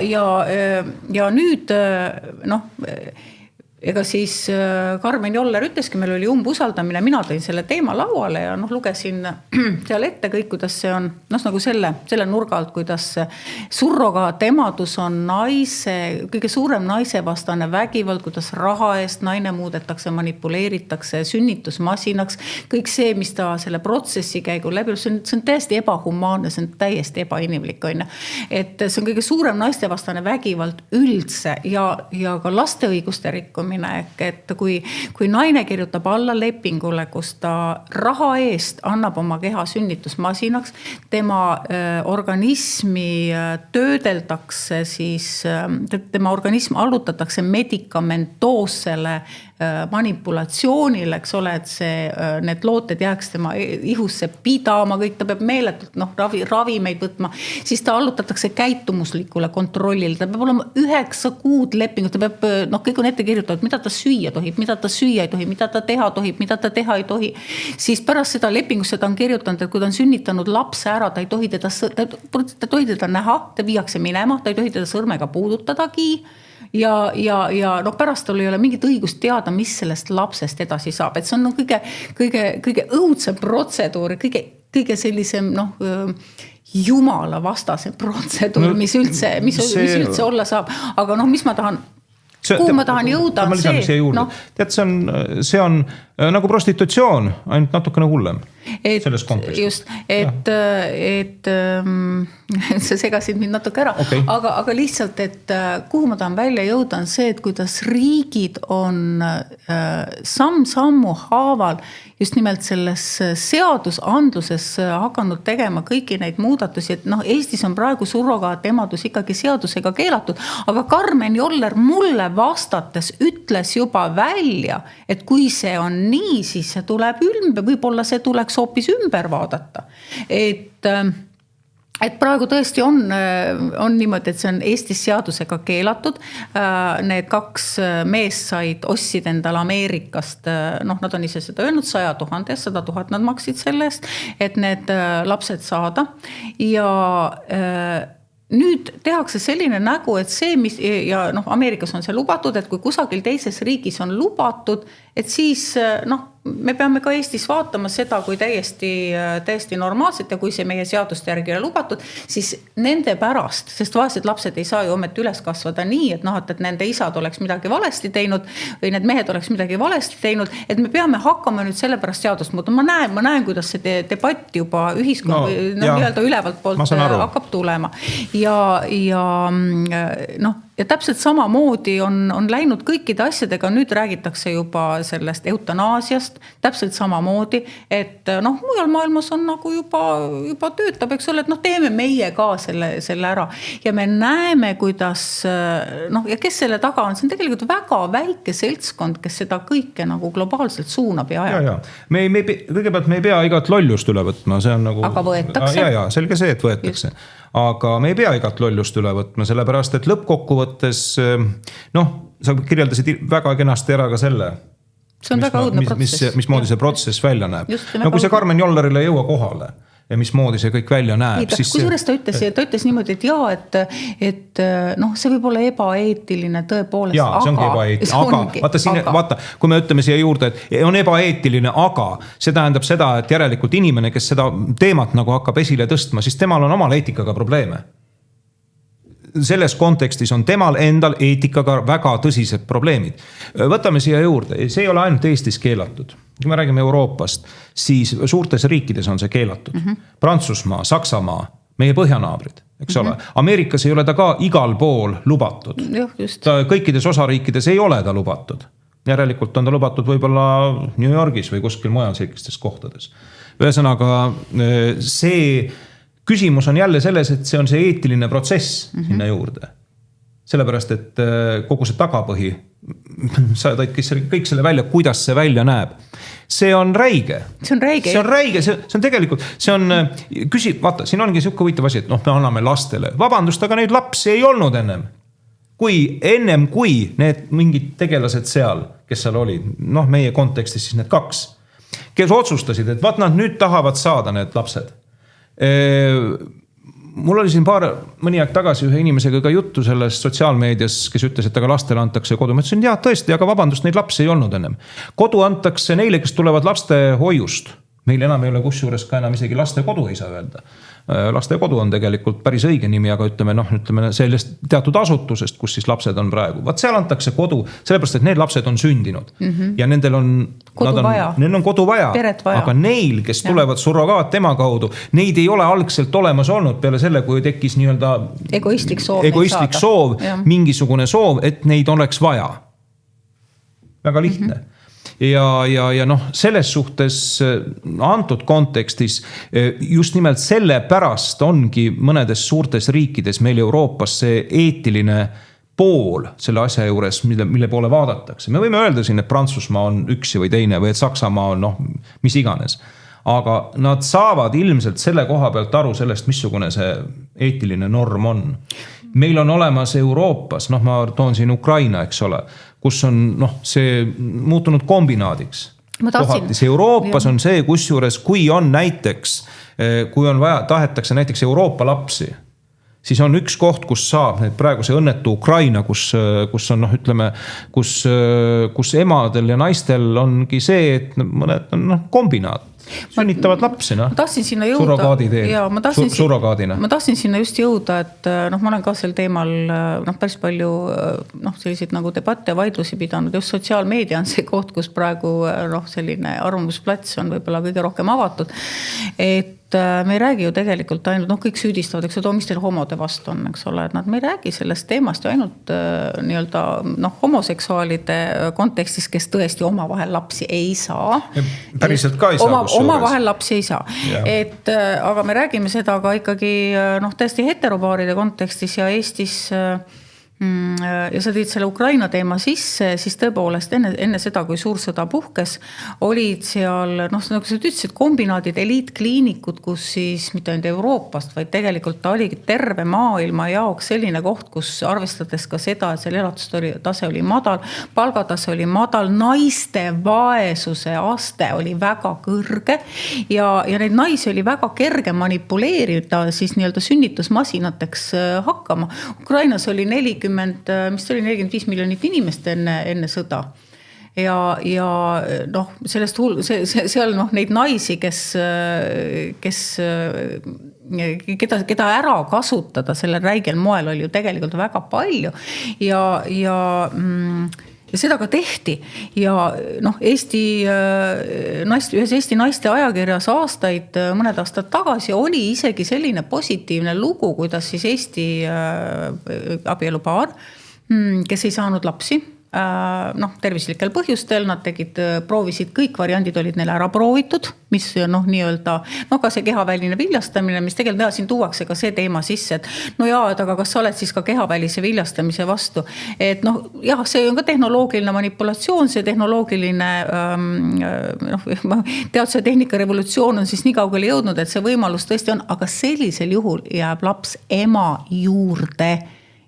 [SPEAKER 1] nüüd, ega siis Karmen Joller ütleski, meil oli umbusaldamine, mina tõin selle teema lauale ja lugesin seal ette kõik, kuidas see on, nagu selle nurga alt, kuidas surrogaatemadus on kõige suurem naisevastane vägivald, kuidas raha eest naine muudetakse, manipuleeritakse sünnitusmasinaks, kõik see, mis ta selle protsessi käigu läbi, see on täiesti ebahumaanne, see on täiesti ebainimlik, et see on kõige suurem naistevastane vägivald üldse ja ka laste õiguste rikkumine. Et kui naine kirjutab alla lepingule, kus ta raha eest annab oma keha sünnitusmasinaks, tema organismi töödeldakse siis, tema organism allutatakse medikamentoossele manipulatsioonile, eks ole, et need looted jääks tema ihusse pidama, kõik ta peab meeletult ravimeid võtma, siis ta allutatakse käitumuslikule kontrollile, ta peab olema 9 kuud lepingut, ta peab, kõik on ette kirjutatud, mida ta süüa tohib, mida ta süüa ei tohi, mida ta teha tohib, mida ta teha ei tohi. Siis pärast seda lepingusse ta on kirjutanud, et kui ta on sünnitanud lapse ära, ta ei tohi teda näha, ta viiakse minema, ta ei tohi teda sõrmega puudutadagi. ja noh, pärast tal ei ole mingit õigust teada, mis sellest lapsest edasi saab, et see on kõige õudsem protseduur, kõige sellisem noh, jumala vastase protseduur, mis üldse olla saab, aga noh, mis ma tahan kuhu ma tahan jõuda,
[SPEAKER 2] on see, no, tead, see on nagu prostitutsioon, ainult natukene hullem selles kontekstis.
[SPEAKER 1] Just, et see segasid mind natuke ära, okay. aga lihtsalt, et kuhu ma tahan välja jõuda on see, et kuidas riigid on samm-sammu haaval just nimelt selles seadusandluses hakanud tegema kõiki neid muudatusi, et noh, Eestis on praegu surrogaatemadus ikkagi seadusega keelatud, aga Karmen Joller mulle vastates ütles juba välja, et kui see on nii, siis see tuleb võib-olla see tuleks hoopis ümber vaadata. Et praegu tõesti on niimoodi, et see on Eestis seadusega keelatud. Need 2 meest said ossid endal Ameerikast, noh, nad on ise seda öelnud, 100 000 ja 100 000 nad maksid selle eest, et need lapsed saada. Ja nüüd tehakse selline nägu, et see, ja noh, Ameerikas on see lubatud, et kui kusagil teises riigis on lubatud, et siis noh, me peame ka Eestis vaatama seda, kui täiesti normaalselt ja kui see meie seaduste järgi on lubatud, siis nende pärast, sest vaesed lapsed ei saa ju ometi üles kasvada nii, et noh, et nende isad oleks midagi valesti teinud või need mehed oleks midagi valesti teinud, et me peame hakkama nüüd selle pärast seadust muuta. Ma näen, kuidas see debatt juba ühiskond nii-öelda ülevalt poolt hakkab tulema. Ja noh, ja täpselt samamoodi on läinud kõikide asjadega, nüüd räägitakse juba sellest eutanaasiast, täpselt samamoodi, et noh, mujal maailmas on nagu juba töötab, eks ole, et noh, teeme meie ka selle ära. Ja me näeme, kuidas, noh, ja kes selle taga on, see on tegelikult väga väike seltskond, kes seda kõike nagu globaalselt suunab ja ajab.
[SPEAKER 2] Ja. Kõigepealt me ei pea igat lollust üle võtma, see on nagu...
[SPEAKER 1] Aga võetakse.
[SPEAKER 2] Ja, selge see, et võetakse. Aga me ei pea igat lollust üle võtma, sellepärast, et lõppkokkuvõttes, noh, sa kirjeldasid väga kenasti ära ka selle,
[SPEAKER 1] see on väga õudne protsess.
[SPEAKER 2] Mismoodi see protsess välja näeb. No kui see Karmen Jollerile ei jõua kohale ja mismoodi see kõik välja näeb.
[SPEAKER 1] Kusjuures ta ütles niimoodi, et et noh, see võib olla ebaeetiline tõepoolest.
[SPEAKER 2] Jaa, see ongi ebaeetiline, vaata, kui me ütleme siia juurde, et on ebaeetiline, aga see tähendab seda, et järelikult inimene, kes seda teemat nagu hakkab esile tõstma, siis temal on omal eetikaga probleeme. Selles kontekstis on temal endal eetikaga väga tõsised probleemid. Võtame siia juurde, see ei ole ainult Eestis keelatud. Kui me räägime Euroopast, siis suurtes riikides on see keelatud. Prantsusmaa, Saksamaa, meie põhjanaabrid, eks ole. Ameerikas ei ole ta ka igal pool lubatud. Kõikides osariikides ei ole ta lubatud. Järelikult on ta lubatud võib-olla New Yorgis või kuskil mujal sellistes kohtades. Ühesõnaga, see küsimus on jälle selles, et see on see eetiline protsess sinna juurde. Sellepärast, et kogu see tagapõhi, sa tõid kõik selle välja, kuidas see välja näeb. See on räige. See on tegelikult, vaata, siin ongi siuke huvitav asi, et noh, me anname lastele. Vabandust, aga neid lapsi ei olnud ennem. Kui need mingid tegelased seal, kes seal olid, noh, meie kontekstis siis need 2, kes otsustasid, et vaat nad nüüd tahavad saada need lapsed. Mul oli siin mõni aeg tagasi ühe inimesega ka juttu selles sotsiaalmeedias, kes ütles, et aga lastele antakse kodu. Ma ütlesin, tõesti, aga vabandust, neid lapsi ei olnud ennem. Kodu antakse neile, kes tulevad laste hoiust. Meil enam ei ole kusjuures ka enam isegi laste kodu ei saa öelda. Laste kodu on tegelikult päris õige nimi, aga ütleme sellest teatud asutusest, kus siis lapsed on praegu. Vaat seal antakse kodu, sellepärast, et need lapsed on sündinud. Ja nendel on kodu vaja. Aga neil, kes tulevad surrogaatema kaudu, neid ei ole algselt olemas olnud peale selle, kui tekkis nii-öelda
[SPEAKER 1] egoistlik
[SPEAKER 2] soov, mingisugune soov, et neid oleks vaja. Väga lihtne. Ja noh, selles suhtes antud kontekstis just nimelt selle pärast ongi mõnedes suurtes riikides meil Euroopas see eetiline pool selle asja juures, mille poole vaadatakse. Me võime öelda siin, et Prantsusmaa on üks või teine või et Saksamaa on mis iganes. Aga nad saavad ilmselt selle koha pealt aru sellest, missugune see eetiline norm on. Meil on olemas Euroopas, ma toon siin Ukraina, eks ole, kus on see muutunud kombinaadiks. Euroopas on see, kusjuures kui on näiteks, kui on vaja, tahetakse näiteks Euroopa lapsi, siis on üks koht, kus saab need praegu see õnnetu Ukraina, kus on ütleme, kus emadel ja naistel ongi see, et mõned on kombinaat. Sünnitavad lapsi,
[SPEAKER 1] Ma tahtsin sinna jõuda.
[SPEAKER 2] Surrogaadina.
[SPEAKER 1] Ma tahtsin sinna just jõuda, et ma olen ka sel teemal päris palju selliseid nagu debatte ja vaidlusi pidanud. Just sotsiaalmeedia on see koht, kus praegu selline arvamusplats on võib-olla kõige rohkem avatud. Et me ei räägi ju tegelikult ainult, kõik süüdistavad, eks mis teil homode vastu on, eks ole, et me ei räägi sellest teemast ju ainult nii-öelda homoseksuaalide kontekstis, kes tõesti omavahel lapsi ei saa.
[SPEAKER 2] Päriselt ka ei saa.
[SPEAKER 1] Omavahel lapsi ei saa. Aga me räägime seda ka ikkagi täiesti heteropaaride kontekstis ja Eestis ja sa tõid selle Ukraina teema sisse, siis tõepoolest enne seda, kui suur sõda puhkes, olid seal, nagu sa ütlesid, kombinaadid, eliitkliinikud, kus siis mitte ainult Euroopast, vaid tegelikult ta oligi terve maailma jaoks selline koht, kus arvestades ka seda, et seal elatustase oli madal, palgatase oli madal, naiste vaesuse aste oli väga kõrge ja neid naisi oli väga kerge manipuleerida siis nii-öelda sünnitusmasinateks hakkama. Ukrainas oli 45 miljonit inimest enne sõda. Ja sellest seal neid naisi, keda ära kasutada sellel räigel moel oli ju tegelikult väga palju ja seda ka tehti ja ühes Eesti naiste ajakirjas mõned aastad tagasi oli isegi selline positiivne lugu, kuidas siis Eesti abielupaar, kes ei saanud lapsi, tervislikel põhjustel, nad proovisid, kõik variandid olid neile ära proovitud, mis nii-öelda, ka see kehaväline viljastamine, mis tegelikult siin tuuakse ka see teema sisse, et aga kas sa oled siis ka kehavälise viljastamise vastu, et see on ka tehnoloogiline manipulatsioon, see tehnoloogiline teaduse tehnika revolutsioon on siis nii kaugele jõudnud, et see võimalus tõesti on, aga sellisel juhul jääb laps ema juurde.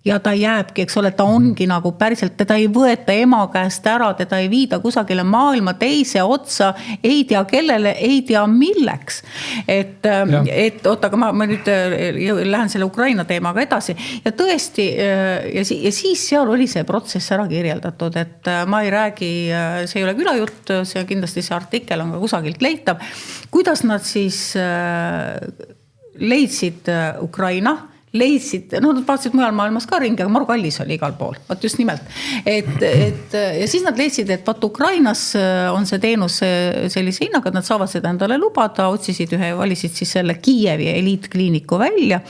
[SPEAKER 1] Ja ta jääbki, eks ole, ta ongi nagu päriselt, teda ei võeta ema käest ära, teda ei viida kusagile maailma teise otsa, ei tea kellele, ei tea milleks. Et aga ma nüüd lähen selle Ukraina teemaga edasi ja tõesti, ja siis seal oli see protsess ära kirjeldatud, et ma ei räägi, see ei ole külajutt, see kindlasti see artikkel on ka kusagilt leitav, kuidas nad siis leidsid Ukraina, nad vaatasid mujal maailmas ka ringi, aga maru kallis oli igal pool, vaat just nimelt. Ja siis nad leidsid, et Ukrainas on see teenus sellise hinnaga, et nad saavad seda endale lubada, valisid siis selle Kiievi eliitkliiniku välja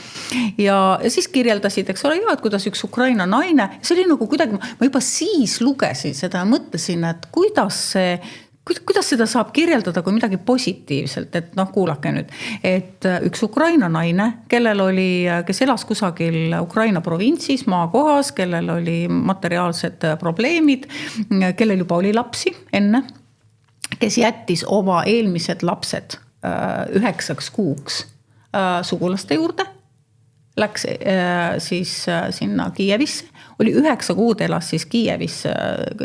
[SPEAKER 1] ja siis kirjeldasid, eks ole, et kuidas üks Ukraina naine, see oli nagu kuidagi, ma juba siis lugesin seda ja mõtlesin, et kuidas seda saab kirjeldada kui midagi positiivselt, et kuulake nüüd, et üks Ukraina naine, kes elas kusagil Ukraina provintsis, maakohas, kellel oli materiaalsed probleemid, kellel juba oli lapsi enne, kes jättis oma eelmised lapsed 9 kuuks sugulaste juurde, läks siis sinna Kiievisse, oli 9 kuud elas siis Kiievis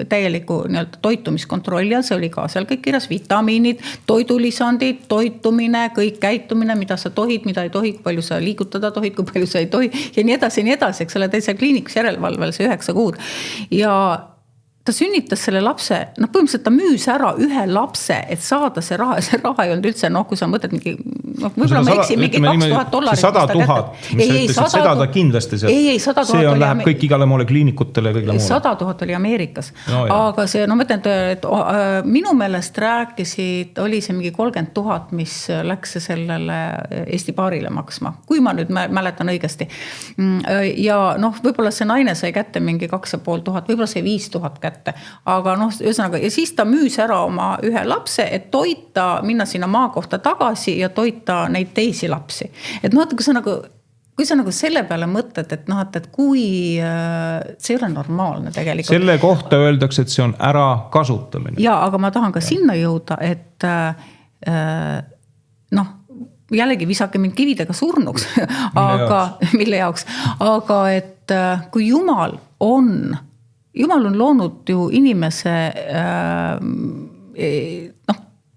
[SPEAKER 1] täieliku toitumiskontrolli all, see oli ka seal kõik kirjas, vitamiinid, toidulisandid, toitumine, kõik käitumine, mida sa tohid, mida ei tohi, kui palju sa liigutada tohid, kui palju sa ei tohi ja nii edasi, eks ole, täitsa kliinikus järelevalvel see 9 kuud ja ta sünnitas selle lapse, põhimõtteliselt ta müüs ära ühe lapse, et saada see raha ei olnud üldse, kui sa mõtled võib-olla ma eksin, mingi $2000.
[SPEAKER 2] 100 000, mis sa ütlesid, seda ta kindlasti seal. See läheb kõik igale moole kliinikutele ja kõigile moole.
[SPEAKER 1] 100 000 oli Ameerikas. Aga see, mõtlen, et minu meelest oli see mingi 30 000, mis läks sellele Eesti paarile maksma. Kui ma nüüd mäletan õigesti. Ja võib-olla see naine sai kätte mingi 2500, võib-olla see 5000 kätte. Aga ühesõnaga, ja siis ta müüs ära oma ühe lapse, et toita, minna sinna maakohta tagasi ja toita neid teisi lapsi. Et kui sa selle peale mõtled, et kui see ei ole normaalne tegelikult.
[SPEAKER 2] Selle kohta öeldakse, et see on ära kasutamine.
[SPEAKER 1] Ja, aga ma tahan ka sinna jõuda, et jällegi visake mind kividega surnuks, mille jaoks. Aga et kui Jumal on loonud ju inimese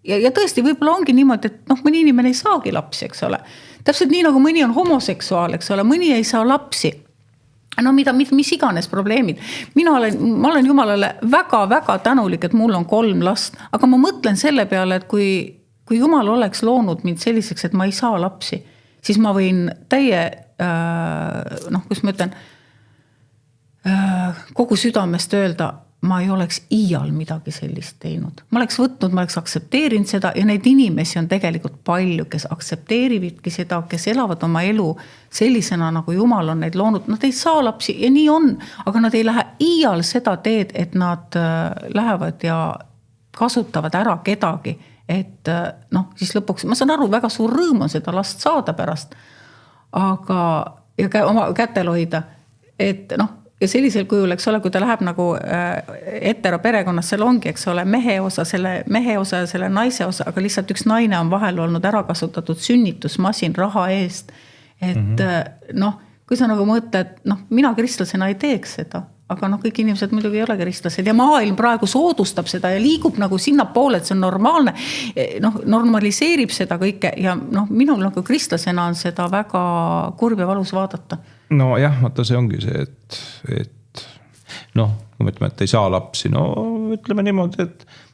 [SPEAKER 1] ja tõesti võib-olla ongi niimoodi, et mõni inimene ei saagi lapsi, eks ole. täpselt nii, nagu mõni on homoseksuaal, eks ole, mõni ei saa lapsi. No mis iganes probleemid. Ma olen Jumalale väga-väga tänulik, et mul on 3 last, aga ma mõtlen selle peale, et kui Jumal oleks loonud mind selliseks, et ma ei saa lapsi, siis ma võin kus ma ütlen, kogu südamest öelda, ma ei oleks iial midagi sellist teinud. Ma oleks võtnud, ma oleks aktsepteerinud seda ja neid inimesi on tegelikult palju, kes aktsepteerivadki seda, kes elavad oma elu sellisena, nagu Jumal on neid loonud. Nad ei saa lapsi ja nii on, aga nad ei lähe iial seda teed, et nad lähevad ja kasutavad ära kedagi. Et siis lõpuks, ma saan aru, väga suur rõõm on seda last saada pärast, aga ja oma kätel hoida, et ja sellisel kujul, eks ole, kui ta läheb nagu etero perekonnas, seal ongi, eks ole, mehe osa ja selle naise osa, aga lihtsalt üks naine on vahel olnud ära kasutatud sünnitusmasin raha eest. Et kui sa nagu mõtled, mina kristlasena ei teeks seda, aga kõik inimesed muidugi ei ole kristlased ja maailm praegu soodustab seda ja liigub nagu sinna poole, et see on normaalne, normaliseerib seda kõike ja minul nagu kristlasena on seda väga kurb ja valus vaadata.
[SPEAKER 2] No jah, vaata see ongi see, et kui me ütleme, et ei saa lapsi, ütleme niimoodi,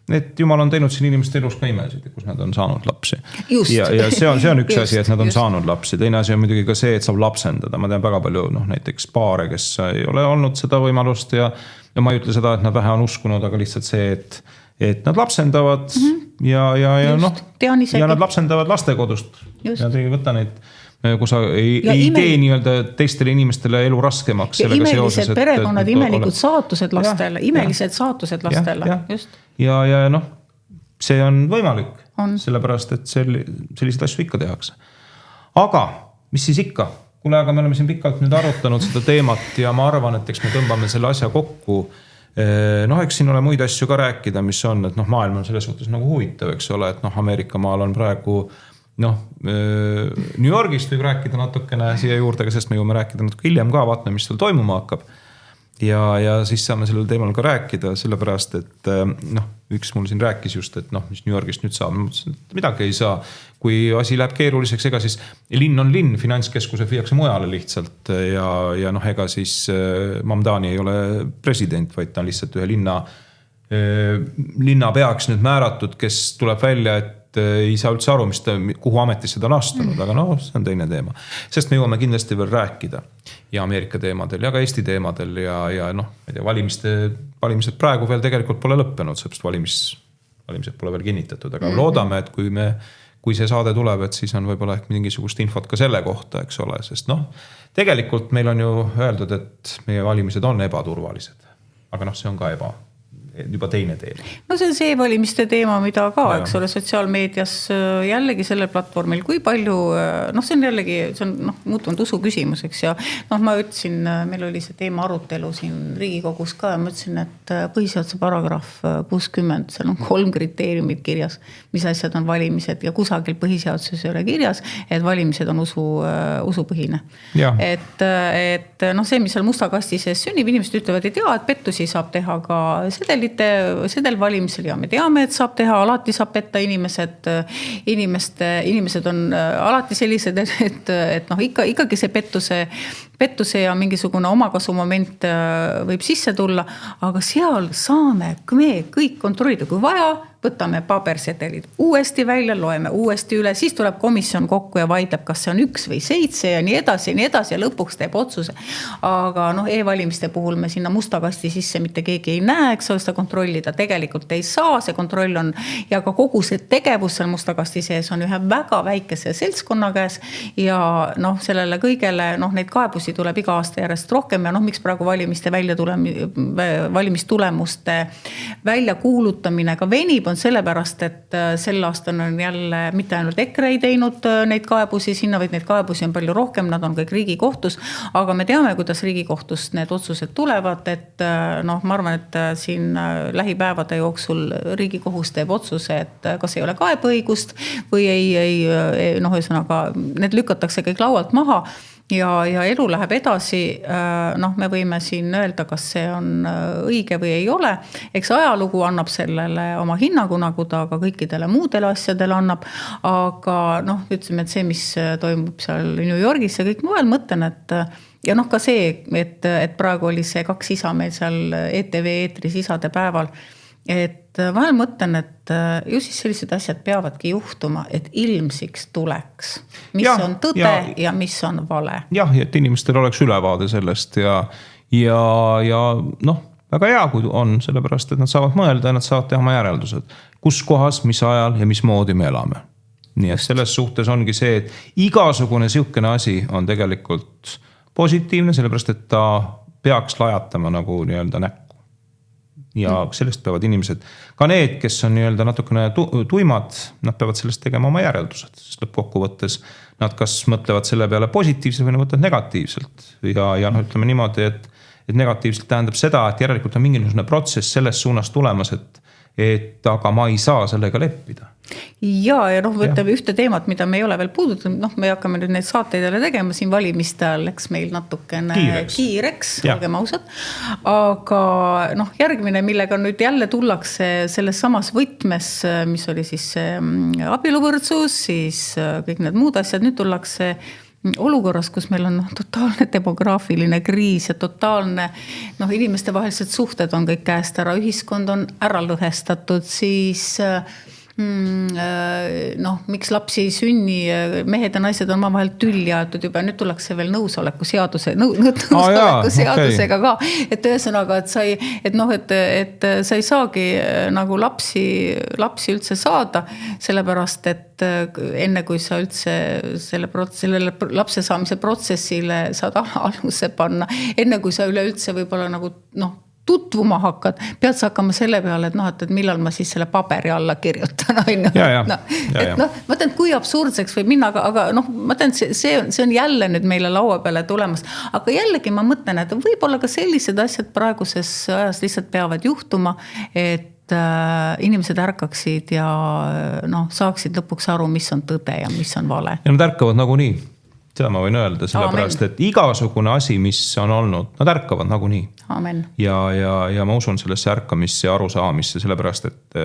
[SPEAKER 2] et Jumal on teinud siin inimeste elus ka imesid, kus nad on saanud lapsi.
[SPEAKER 1] Just.
[SPEAKER 2] Ja see on üks asi, et nad on saanud lapsi. Teine asi on muidugi ka see, et saab lapsendada. Ma tean väga palju näiteks paare, kes ei ole olnud seda võimalust ja ma ei ütle seda, et nad vähe on uskunud, aga lihtsalt see, et nad lapsendavad ja nad lapsendavad lastekodust. Just. Ja ei võta neid kui sa ei tee nii-öelda teistele inimestele elu raskemaks.
[SPEAKER 1] Ja imelised perekonnad, imelikud saatused lastele, imelised saatused lastele. Just.
[SPEAKER 2] Ja see on võimalik, sellepärast, et sellised asju ikka tehakse. Aga, mis siis ikka? Kuule, aga me oleme siin pikalt nüüd arutanud seda teemat ja ma arvan, et eks me tõmbame selle asja kokku. Eks siin ole muid asju ka rääkida, mis on, et maailm on selles suhtes nagu huvitav, eks ole, et Ameerika maal on praegu New Yorgist võib rääkida natukene siia juurde, aga sest me jõuame rääkida natuke hiljem ka, vaatame, mis seal toimuma hakkab. Ja siis saame sellel teemal ka rääkida, sellepärast, et üks mul siin rääkis just, et mis New Yorgist nüüd saab. Midagi ei saa. Kui asi läheb keeruliseks, ega siis linn on linn, finantskeskused viiakse mujale lihtsalt ja ega siis Mamdani ei ole president, vaid ta on lihtsalt ühe linna peaks nüüd määratud, kes tuleb välja, et ei saa üldse aru, kuhu ametisse ta on astunud, aga see on teine teema. Sest me jõuame kindlasti veel rääkida ja Ameerika teemadel ja ka Eesti teemadel ja valimised praegu veel tegelikult pole lõppenud, sest valimised pole veel kinnitatud, aga loodame, et kui see saade tuleb, et siis on võib-olla mingisugust infot ka selle kohta, eks ole, sest tegelikult meil on ju öeldud, et meie valimised on ebaturvalised, aga see on ka juba teine teema. See on see valimiste teema, mida ka, eks ole, sotsiaalmeedias jällegi sellel platvormil, kui palju, see on jällegi, see on muutunud usu küsimuseks ja ma ütlesin, meil oli see teema arutelu siin Riigikogus ka ja ma ütlesin, et põhiseaduse paragrahv 60, seal on 3 kriteeriumid kirjas, mis asjad on valimised ja kusagil põhiseaduses ei ole kirjas, et valimised on usupõhine. Et see, mis seal musta kasti sees sünnib, inimesed ütlevad, et et pettusi saab teha ka sedelvalimisel ja me teame, et saab teha, alati saab petta inimesed on alati sellised, et ikkagi see pettuse ja mingisugune omakasumoment võib sisse tulla, aga seal saame me kõik kontrollida, kui vaja, võtame pabersedelid uuesti välja, loeme uuesti üle, siis tuleb komisjon kokku ja vaidleb, kas see on 1 või 7 ja nii edasi ja lõpuks teeb otsuse. Aga e-valimiste puhul me sinna musta kasti sisse mitte keegi ei näe, eks ole, seda kontrollida tegelikult ei saa, see kontroll on ja ka kogu see tegevus seal musta kasti sees on ühe väga väikese seltskonna käes ja sellele kõigele, neid kaebusi tuleb iga aasta järjest rohkem ja miks praegu valimistulemuste väljakuulutamine ka venib, on sellepärast, et sel aastal on jälle mitte ainult EKRE ei teinud neid kaebusi sinna, vaid neid kaebusi on palju rohkem, nad on kõik Riigikohtus, aga me teame, kuidas Riigikohtust need otsused tulevad, et ma arvan, et siin lähipäevade jooksul Riigikohus teeb otsuse, et kas ei ole kaebeõigust või ühesõnaga, need lükatakse kõik laualt maha
[SPEAKER 1] ja elu läheb edasi, noh, me võime siin öelda, kas see on õige või ei ole. Eks ajalugu annab sellele oma hinnangu, nagu ta ka kõikidele muudele asjadele annab, aga noh, ütleme, et see, mis toimub seal New Yorgis ja kõik mujal, mõtlen, et ja noh, ka see, et praegu oli see 2 isa meil seal ETV eetris isade päeval, et vahel mõtlen, et ju siis sellised asjad peavadki juhtuma, et ilmsiks tuleks, mis on tõde ja mis on vale.
[SPEAKER 2] Jah, et inimestel oleks ülevaade sellest ja noh, väga hea, kui on, sellepärast, et nad saavad mõelda ja nad saavad teha oma järeldused. Kus kohas, mis ajal ja mis moodi me elame. Nii et selles suhtes ongi see, et igasugune siukene asi on tegelikult positiivne, sellepärast, et ta peaks lajatama nagu nii-öelda näkku. Ja sellest peavad inimesed, ka need, kes on nii-öelda natukene tuimad, nad peavad sellest tegema oma järeldused. Sest lõppkokkuvõttes nad kas mõtlevad selle peale positiivselt või nad mõtlevad negatiivselt. Ja noh, ütleme niimoodi, et negatiivselt tähendab seda, et järelikult on mingisugune protsess selles suunas tulemas, et aga ma ei saa sellega leppida.
[SPEAKER 1] Ja noh, võtame ühte teemat, mida me ei ole veel puudutanud, noh, me hakkame nüüd neid saateid jälle tegema siin valimiste ajal, läks meil natukene kiireks olgem ausad, aga noh, järgmine, millega nüüd jälle tullakse selles samas võtmes, mis oli siis abieluvõrdsus, siis kõik need muud asjad, nüüd tullakse olukorras, kus meil on totaalne demograafiline kriis ja totaalne, noh, inimeste vahelised suhted on kõik käest ära, ühiskond on ära lõhestatud, siis noh, miks lapsi ei sünni, mehed ja naised on vahel tülli aetud juba, nüüd tullakse veel nõusoleku seadusega ka, et ühesõnaga, et sa ei saagi nagu lapsi üldse saada, sellepärast, et enne kui sa üldse sellele lapse saamise protsessile saad aluse panna, enne kui sa üleüldse võib-olla nagu noh, tutvuma hakkad, pead sa hakkama selle peale, et noh, et millal ma siis selle paberi alla kirjutan. Ma mõtlen, kui absurdseks võib minna, aga noh, ma mõtlen, see on jälle nüüd meile laua peale tulemas. Aga jällegi ma mõtlen, et võib-olla ka sellised asjad praeguses ajas lihtsalt peavad juhtuma, et inimesed ärkaksid ja noh, saaksid lõpuks aru, mis on tõde ja mis on vale.
[SPEAKER 2] Ja nad ärkavad nagu nii. Seda ma võin öelda, sellepärast, et igasugune asi, mis on olnud, nad ärkavad nagu nii.
[SPEAKER 1] Amen.
[SPEAKER 2] Ja ma usun sellesse ärkamisse ja arusaamisse, sellepärast, et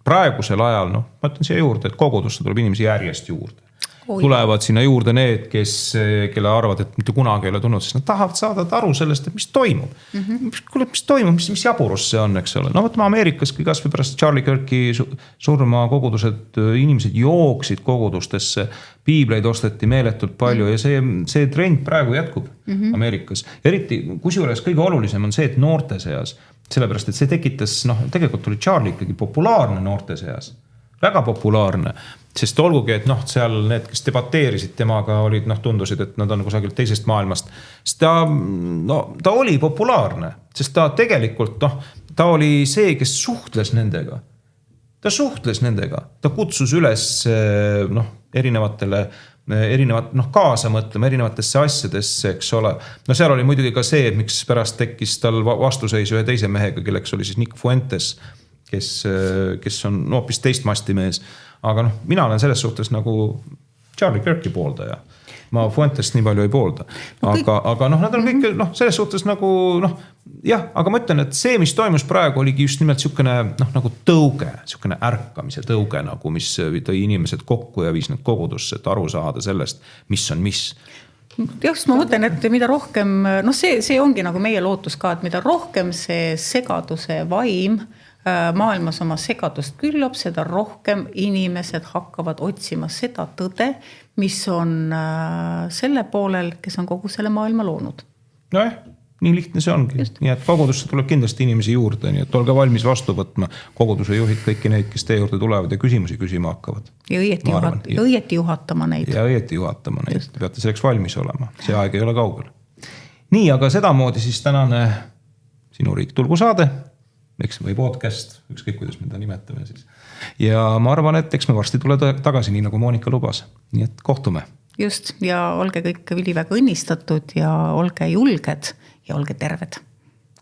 [SPEAKER 2] praegusel ajal, noh, ma ütlen siia juurde, et kogudusse tuleb inimesi järjest juurde. Tulevad sinna juurde need, kelle arvad, et mitte kunagi ei ole tulnud, sest nad tahavad saada aru sellest, et mis toimub. Mis toimub, mis jaburus see on, eks ole. No võtame Ameerikas, kui kas või pärast Charlie Kirki surma kogudused, inimesed jooksid kogudustesse, piibleid osteti meeletult palju ja see trend praegu jätkub Ameerikas. Eriti, kusjuures kõige olulisem on see, et noorte seas, sellepärast, et see tekitas, noh, tegelikult oli Charlie ikkagi populaarne noorte seas. Väga populaarne, sest olgugi, et noh, seal need, kes debateerisid temaga olid, noh, tundusid, et nad on kusagilt teisest maailmast. Sest ta oli populaarne, sest ta tegelikult, noh, ta oli see, kes suhtles nendega. Ta suhtles nendega, ta kutsus üles, noh, kaasa mõtlema erinevatesse asjadesse, eks ole. No seal oli muidugi ka see, et miks pärast tekkis tal vastuseis ühe teise mehega, kelleks oli siis Nick Fuentes, kes on hoopis teist masti mees. Aga noh, mina olen selles suhtes nagu Charlie Kirki pooldaja. Ma Fuentest nii palju ei poolda. Aga noh, nad on kõik selles suhtes nagu, noh, jah, aga ma ütlen, et see, mis toimus praegu, oligi just nimelt siukene, noh, nagu tõuge, siukene ärkamise tõuge, nagu mis tõi inimesed kokku ja viis nad kogudusse, et aru saada sellest, mis on mis.
[SPEAKER 1] Just ma mõtlen, et mida rohkem, noh, see ongi nagu meie lootus ka, et mida rohkem see segaduse vaim maailmas oma segadust küllab, seda rohkem inimesed hakkavad otsima seda tõde, mis on selle poolel, kes on kogu selle maailma loonud.
[SPEAKER 2] Nojah, nii lihtne see ongi. Just. Nii et kogudusse tuleb kindlasti inimesi juurde, nii et olge valmis vastu võtma koguduse juhid kõiki neid, kes teie juurde tulevad ja küsimusi küsima hakkavad.
[SPEAKER 1] Ja õieti juhatama neid.
[SPEAKER 2] Ja õieti juhatama neid. Just. Peate selleks valmis olema. See aeg ei ole kaugel. Nii, aga sedamoodi siis tänane Sinu riik tulgu saade. Eks või podcast, ükskõik kuidas me ta nimetame siis. Ja ma arvan, et eks me varsti tule tagasi, nii nagu Monika lubas. Nii et kohtume.
[SPEAKER 1] Just, ja olge kõik üliväga õnnistatud ja olge julged ja olge terved.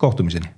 [SPEAKER 2] Kohtumiseni.